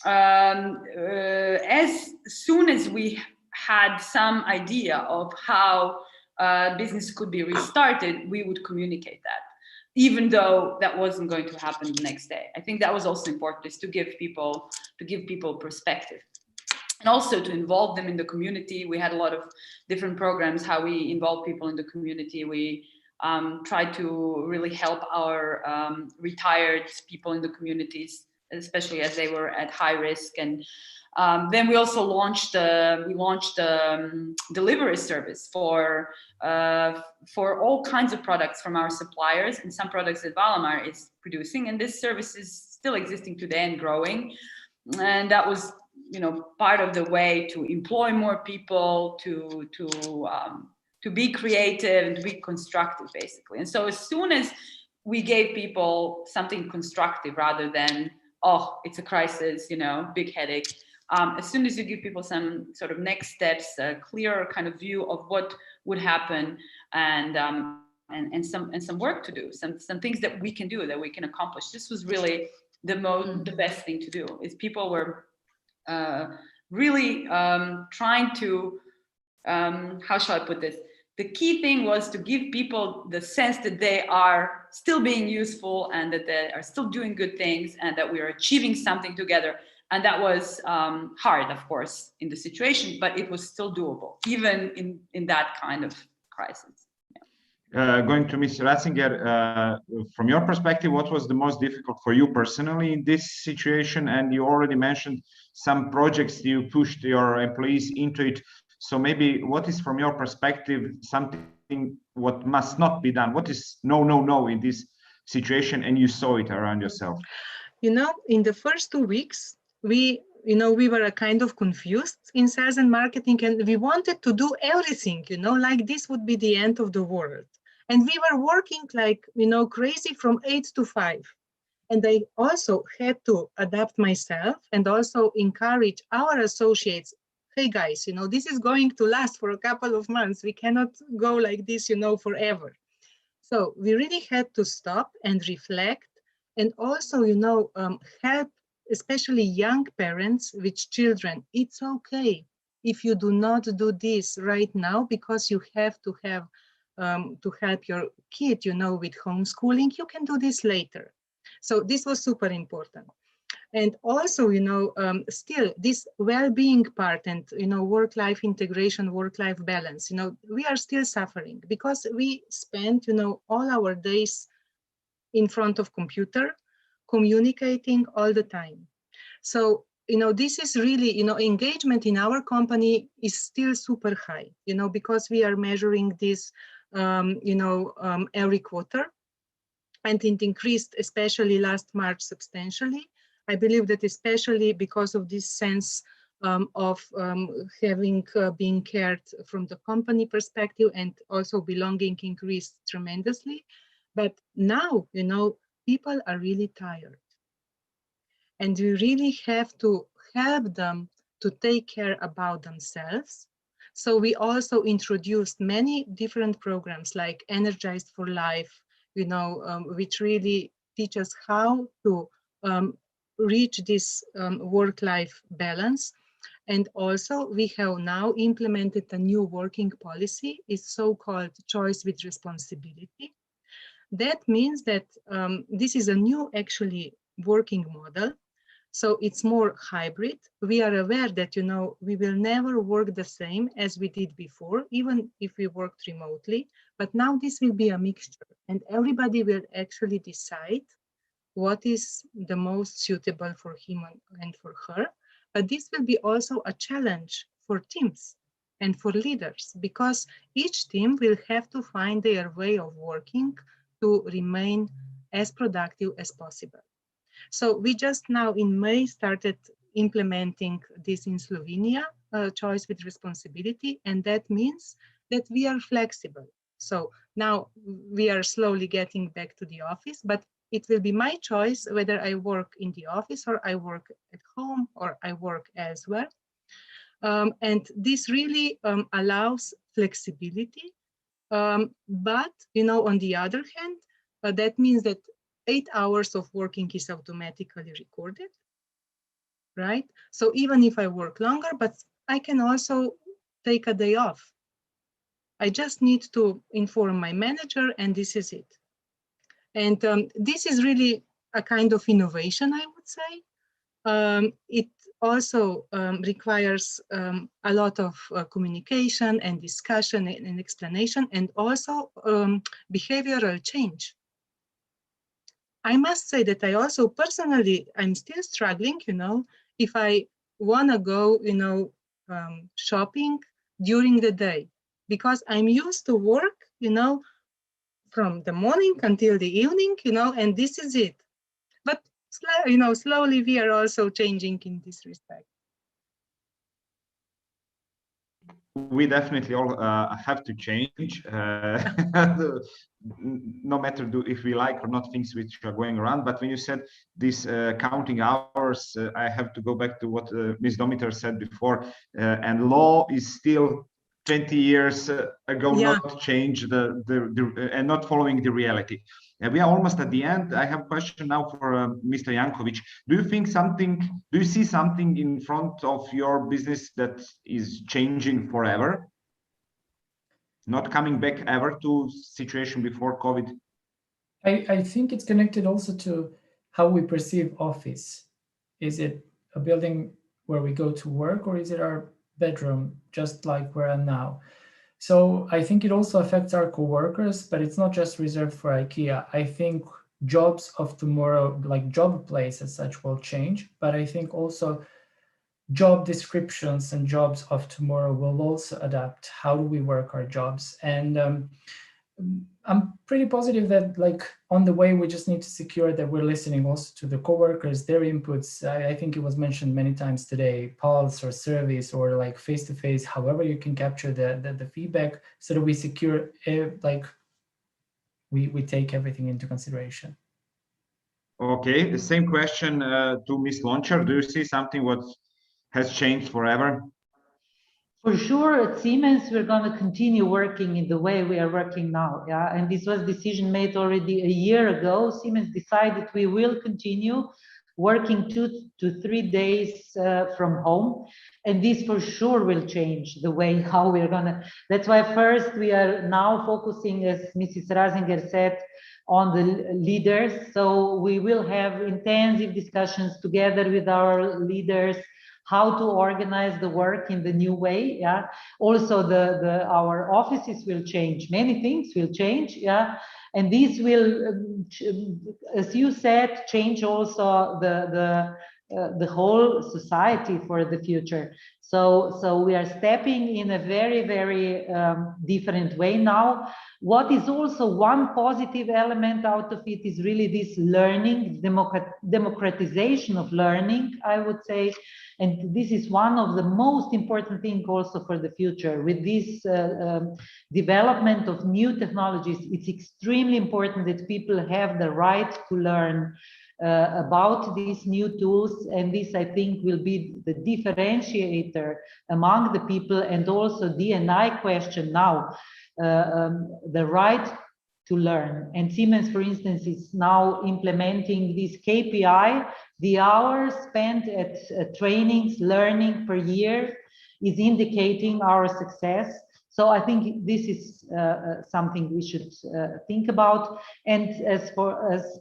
as soon as we had some idea of how business could be restarted, we would communicate that, even though that wasn't going to happen the next day. I think that was also important, is to give people perspective, and also to involve them in the community. We had a lot of different programs, how we involve people in the community. We tried to really help our retired people in the communities, especially as they were at high risk. And then we also launched delivery service for all kinds of products from our suppliers, and some products that Valamar is producing. And this service is still existing today and growing. And that was, part of the way to employ more people, to be creative and to be constructive, basically. And so as soon as we gave people something constructive rather than, oh, it's a crisis, big headache. As soon as you give people some sort of next steps, a clear kind of view of what would happen, and some work to do, some things that we can do, that we can accomplish. This was really the best thing to do. Is people were really trying to, how shall I put this? The key thing was to give people the sense that they are still being useful, and that they are still doing good things, and that we are achieving something together. And that was hard, of course, in the situation, but it was still doable, even in that kind of crisis. Going to Ms. Ratzinger, from your perspective, what was the most difficult for you personally in this situation? And you already mentioned some projects you pushed your employees into it. So maybe what is, from your perspective, something what must not be done? What is no in this situation? And you saw it around yourself. In the first 2 weeks, we were a kind of confused in sales and marketing, and we wanted to do everything, like this would be the end of the world. And we were working like, crazy from 8 to 5. And I also had to adapt myself and also encourage our associates. Hey guys, this is going to last for a couple of months. We cannot go like this, forever. So we really had to stop and reflect, and also, help, especially young parents with children. It's okay if you do not do this right now, because you have to have to help your kid, with homeschooling. You can do this later. So this was super important. And also, still this well-being part and, work-life integration, work-life balance, we are still suffering because we spend, all our days in front of computer, communicating all the time. So, this is really, engagement in our company is still super high, because we are measuring this, every quarter, and it increased, especially last March, substantially. I believe that especially because of this sense of having been cared from the company perspective, and also belonging increased tremendously. But now, people are really tired. And we really have to help them to take care about themselves. So we also introduced many different programs like Energized for Life, which really teach us how to reach this work-life balance. And also we have now implemented a new working policy. It's so-called choice with responsibility. That means that this is a new actually working model. So it's more hybrid. We are aware that, we will never work the same as we did before, even if we worked remotely. But now this will be a mixture, and everybody will actually decide what is the most suitable for him and for her. But this will be also a challenge for teams and for leaders, because each team will have to find their way of working to remain as productive as possible. So we just now in May started implementing this in Slovenia, choice with responsibility, and that means that we are flexible. So now we are slowly getting back to the office, but it will be my choice whether I work in the office or I work at home or I work elsewhere. And this really allows flexibility. But, on the other hand, that means that 8 hours of working is automatically recorded, right? So even if I work longer, but I can also take a day off. I just need to inform my manager, and this is it. And this is really a kind of innovation, I would say. It also requires a lot of communication and discussion and explanation, and also behavioral change. I must say that I also personally, I'm still struggling, if I want to go, shopping during the day, because I'm used to work, from the morning until the evening, and this is it. But, slowly we are also changing in this respect. We definitely all have to change, no matter if we like or not things which are going around. But when you said this counting hours, I have to go back to what Ms. Domitar said before, and law is still 20 years ago, not changed and not following the reality. And we are almost at the end. I have a question now for Mr. Jankovic. Do you see something in front of your business that is changing forever? Not coming back ever to situation before COVID? I think it's connected also to how we perceive office. Is it a building where we go to work, or is it our bedroom, just like where I'm now? So I think it also affects our coworkers, but it's not just reserved for IKEA. I think jobs of tomorrow, like job place as such, will change, but I think also job descriptions and jobs of tomorrow will also adapt. How do we work our jobs? And I'm pretty positive that, like, on the way, we just need to secure that we're listening also to the coworkers, their inputs. I think it was mentioned many times today, pulse or surveys or like face-to-face, however you can capture the feedback, so that we secure, we take everything into consideration. Okay, the same question to Ms. Lonchar. Do you see something what has changed forever? For sure, at Siemens, we're going to continue working in the way we are working now. Yeah, and this was a decision made already a year ago. Siemens decided we will continue working 2 to 3 days from home, and this for sure will change the way how we're going to. That's why first we are now focusing, as Mrs. Rasinger said, on the leaders. So we will have intensive discussions together with our leaders, how to organize the work in the new way. Yeah. Also, our offices will change. Many things will change. Yeah. And this will, as you said, change also the whole society for the future. So we are stepping in a very, very different way now. What is also one positive element out of it is really this learning, democratization of learning, I would say. And this is one of the most important things also for the future. With this development of new technologies, it's extremely important that people have the right to learn about these new tools, and this I think will be the differentiator among the people, and also D&I question now, the right to learn. And Siemens, for instance, is now implementing this KPI, the hours spent at trainings, learning per year is indicating our success. So I think this is something we should think about. And as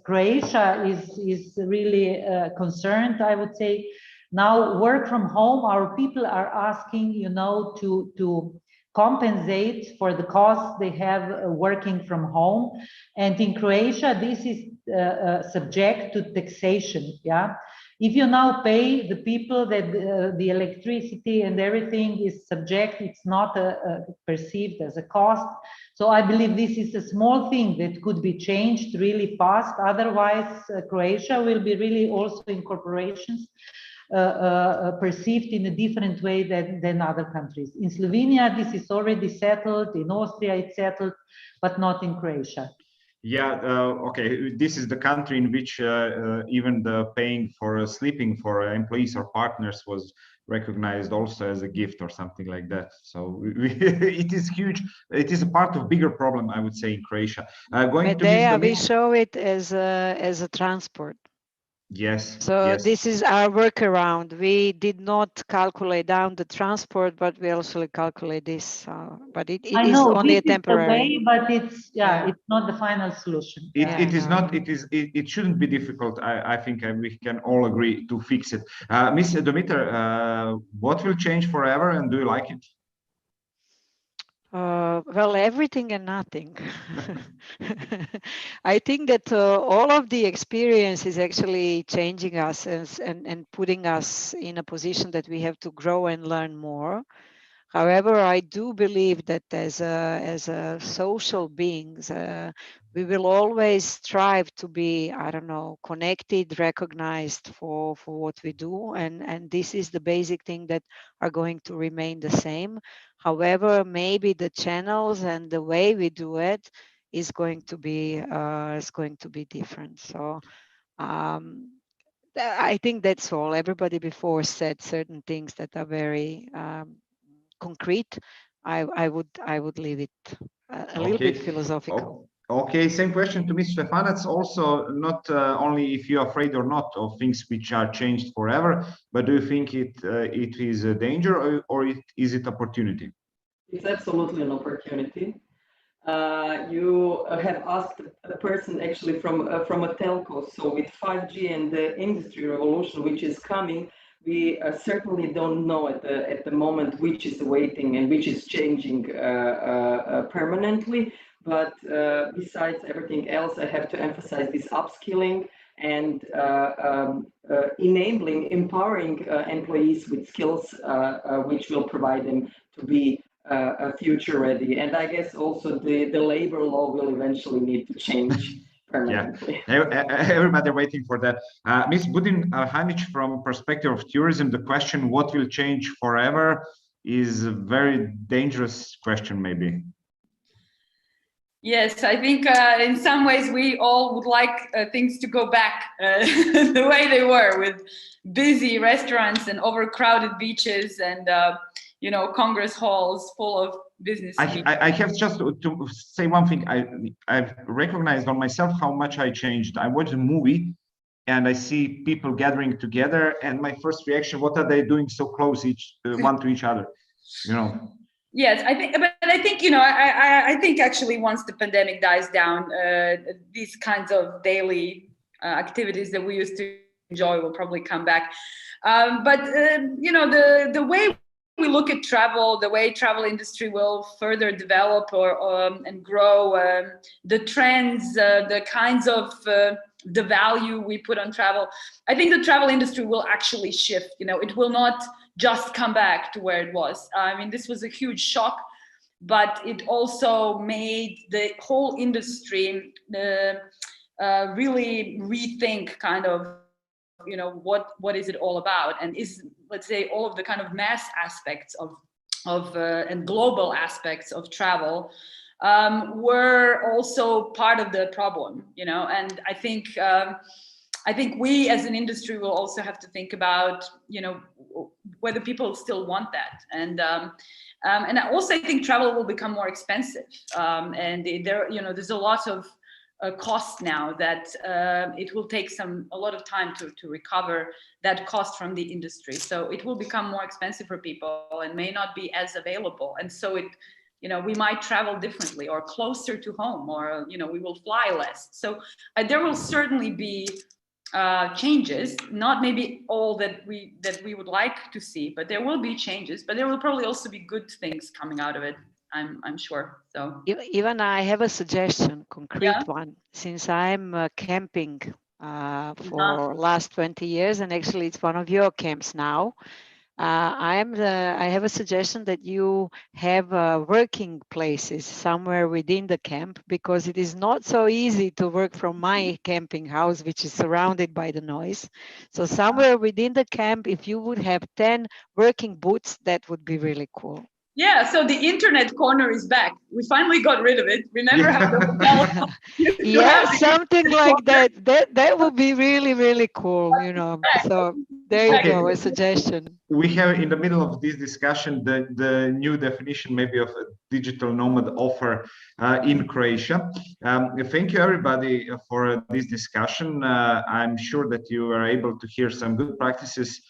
Croatia is really concerned, I would say, now work from home, our people are asking, you know, to compensate for the costs they have working from home. And in Croatia, this is subject to taxation, yeah? If you now pay the people that the electricity and everything is subject, it's not perceived as a cost. So I believe this is a small thing that could be changed really fast. Otherwise, Croatia will be really also in corporations perceived in a different way than other countries. In Slovenia, this is already settled. In Austria, it's settled, but not in Croatia. Yeah, okay. This is the country in which even the paying for sleeping for employees or partners was recognized also as a gift or something like that. So it is huge. It is a part of bigger problem, I would say, in Croatia. We show it as a transport. Yes. So yes. This is our workaround. We did not calculate down the transport, but we also calculate this. But it is only a temporary. Way, but it's it's not the final solution. It is not. It shouldn't be difficult. I think we can all agree to fix it. Ms. Domitar, what will change forever, and do you like it? Well, everything and nothing. I think that all of the experience is actually changing us and putting us in a position that we have to grow and learn more. However, I do believe that as a social beings, we will always strive to be, I don't know, connected, recognized for what we do. And this is the basic thing that are going to remain the same. However, maybe the channels and the way we do it is going to be different. So I think that's all. Everybody before said certain things that are very concrete. I would leave it a little bit philosophical. Okay, same question to Ms. Stefanac. Also, not only if you're afraid or not of things which are changed forever, but do you think it is a danger or is it opportunity? It's absolutely an opportunity. You have asked a person actually from a telco. So with 5G and the industry revolution which is coming, we certainly don't know at the moment which is waiting and which is changing permanently. But besides everything else, I have to emphasize this upskilling and enabling, empowering employees with skills which will provide them to be future ready. And I guess also the labor law will eventually need to change permanently. Yeah, everybody waiting for that. Ms. Budin-Hanic, from perspective of tourism, the question, what will change forever, is a very dangerous question, maybe. Yes, I think in some ways we all would like things to go back the way they were, with busy restaurants and overcrowded beaches and Congress halls full of business. I have just to say one thing. I've recognized on myself how much I changed. I watched a movie and I see people gathering together, and my first reaction, what are they doing so close one to each other? Yes, I think, but I think, I think actually once the pandemic dies down, these kinds of daily activities that we used to enjoy will probably come back. But the way we look at travel, the way travel industry will further develop and grow, the trends, the kinds of the value we put on travel, I think the travel industry will actually shift. It will not just come back to where it was. I mean, this was a huge shock, but it also made the whole industry really rethink kind of, what is it all about? And is, let's say, all of the kind of mass aspects of and global aspects of travel were also part of the problem, and I think I think we as an industry will also have to think about, whether people still want that. And also I think travel will become more expensive. And there's a lot of cost now that it will take a lot of time to recover that cost from the industry. So it will become more expensive for people and may not be as available. And so we might travel differently or closer to home, or, we will fly less. So there will certainly be changes, not maybe all that we would like to see, but there will be changes, but there will probably also be good things coming out of it. I'm sure. So even I have a suggestion, concrete one, since I'm camping for last 20 years, and actually it's one of your camps now. I have a suggestion that you have working places somewhere within the camp, because it is not so easy to work from my camping house, which is surrounded by the noise. So somewhere within the camp, if you would have 10 working booths, that would be really cool. Yeah, so the internet corner is back. We finally got rid of it. We never had the hotel. Yeah, something like that. That would be really, really cool, So there you go, a suggestion. We have in the middle of this discussion the new definition maybe of a digital nomad offer in Croatia. Thank you everybody for this discussion. I'm sure that you are able to hear some good practices,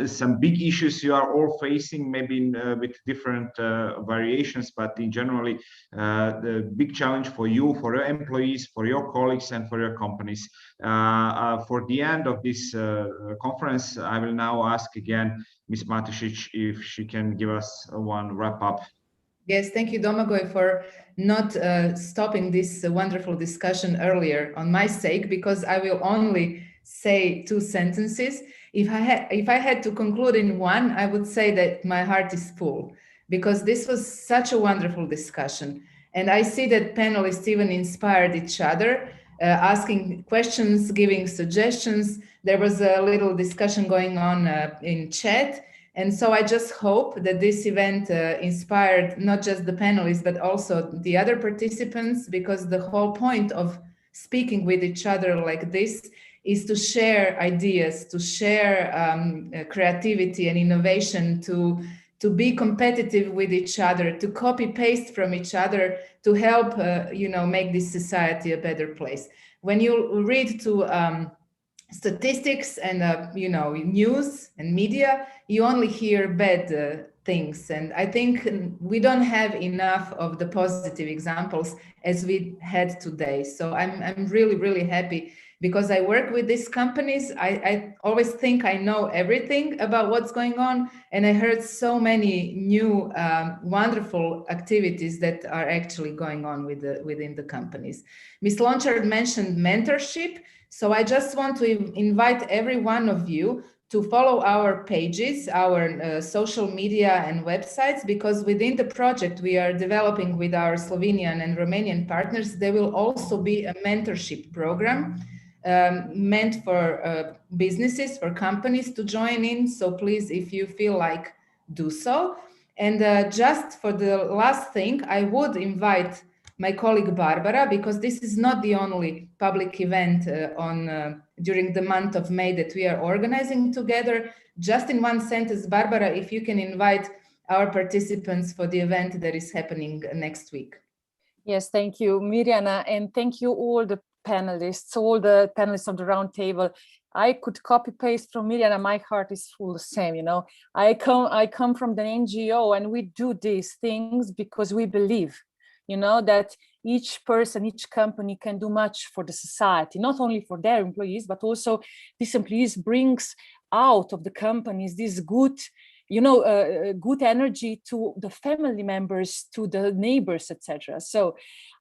some big issues you are all facing, maybe with different variations, but in generally the big challenge for you, for your employees, for your colleagues, and for your companies. For the end of this conference, I will now ask again Ms. Matušić if she can give us one wrap up. Yes, thank you, Domagoj, for not stopping this wonderful discussion earlier on my sake, because I will only say 2 sentences. If I had to conclude in one, I would say that my heart is full, because this was such a wonderful discussion. And I see that panelists even inspired each other, asking questions, giving suggestions. There was a little discussion going on in chat. And so I just hope that this event inspired not just the panelists, but also the other participants, because the whole point of speaking with each other like this is to share ideas, to share creativity and innovation, to be competitive with each other, to copy paste from each other, to help make this society a better place. When you read to statistics and news and media, you only hear bad things, and I think we don't have enough of the positive examples as we had today. So I'm really, really happy, because I work with these companies. I always think I know everything about what's going on, and I heard so many new wonderful activities that are actually going on within the companies. Ms. Lonchard mentioned mentorship, so I just want to invite every one of you to follow our pages, our social media and websites, because within the project we are developing with our Slovenian and Romanian partners, there will also be a mentorship program meant for businesses, for companies to join in. So please, if you feel like, do so. And just for the last thing, I would invite my colleague Barbara, because this is not the only public event during the month of May that we are organizing together. Just in one sentence, Barbara, if you can invite our participants for the event that is happening next week. Yes, thank you, Miriam, and thank you all the panelists of the round table. I could copy paste from Miriam, and my heart is full the same. I come from the NGO, and we do these things because we believe, that each person, each company can do much for the society, not only for their employees, but also these employees brings out of the companies this good, good energy to the family members, to the neighbors, etc. So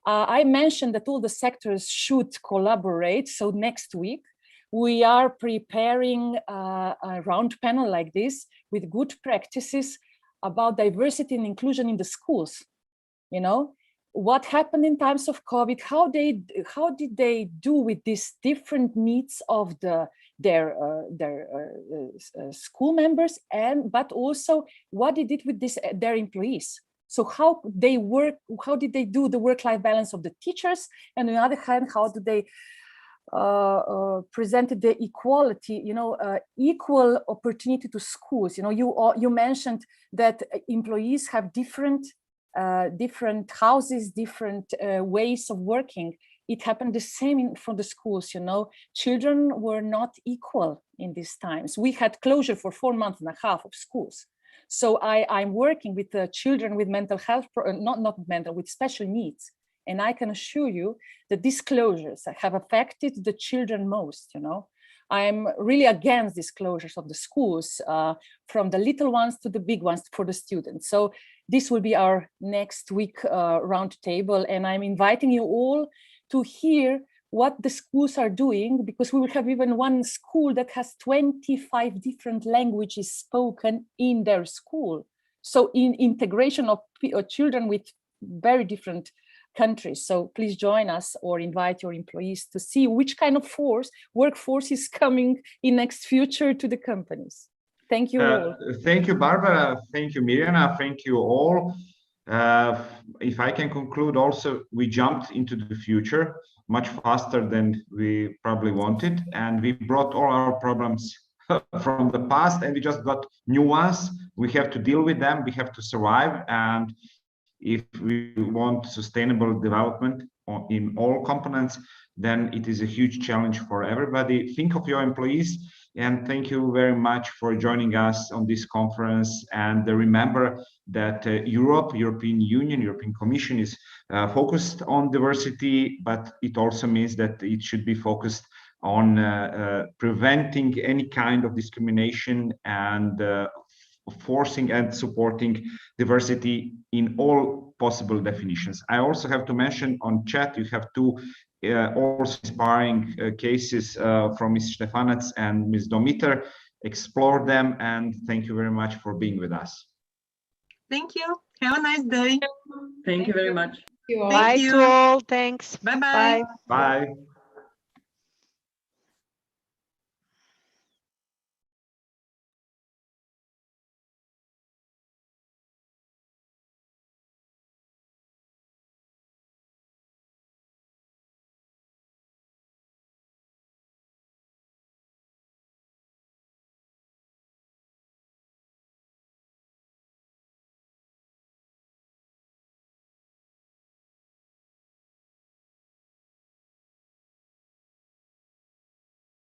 I mentioned that all the sectors should collaborate. So next week, we are preparing a round panel like this with good practices about diversity and inclusion in the schools. What happened in times of COVID? How did they do with these different needs of their school members, but also what they did with their employees? So how did they do the work-life balance of the teachers, and on the other hand, how do they presented the equality, equal opportunity to schools. You mentioned that employees have different houses, different ways of working. It happened the same for the schools. Children were not equal in these times. We had closure for 4.5 months of schools. So I'm working with children with mental health, with special needs. And I can assure you that these closures have affected the children most. I'm really against these closures of the schools, from the little ones to the big ones for the students. So this will be our next week roundtable, and I'm inviting you all to hear what the schools are doing, because we will have even one school that has 25 different languages spoken in their school. So in integration of children with very different countries. So please join us or invite your employees to see which kind of workforce is coming in next future to the companies. Thank you all. Thank you, Barbara. Thank you, Miriam. Thank you all. If I can conclude also, we jumped into the future much faster than we probably wanted, and we brought all our problems from the past, and we just got new ones. We have to deal with them. We have to survive. And if we want sustainable development in all components, then it is a huge challenge for everybody. Think of your employees, and thank you very much for joining us on this conference. And remember that European Union, European Commission is focused on diversity, but it also means that it should be focused on preventing any kind of discrimination and forcing and supporting diversity in all possible definitions. I also have to mention on chat, you have two also inspiring cases from Ms. Stefanec and Ms. Domitar. Explore them, and thank you very much for being with us. Thank you. Have a nice day. Thank you very much. Bye to all. Thanks. Bye-bye. Bye.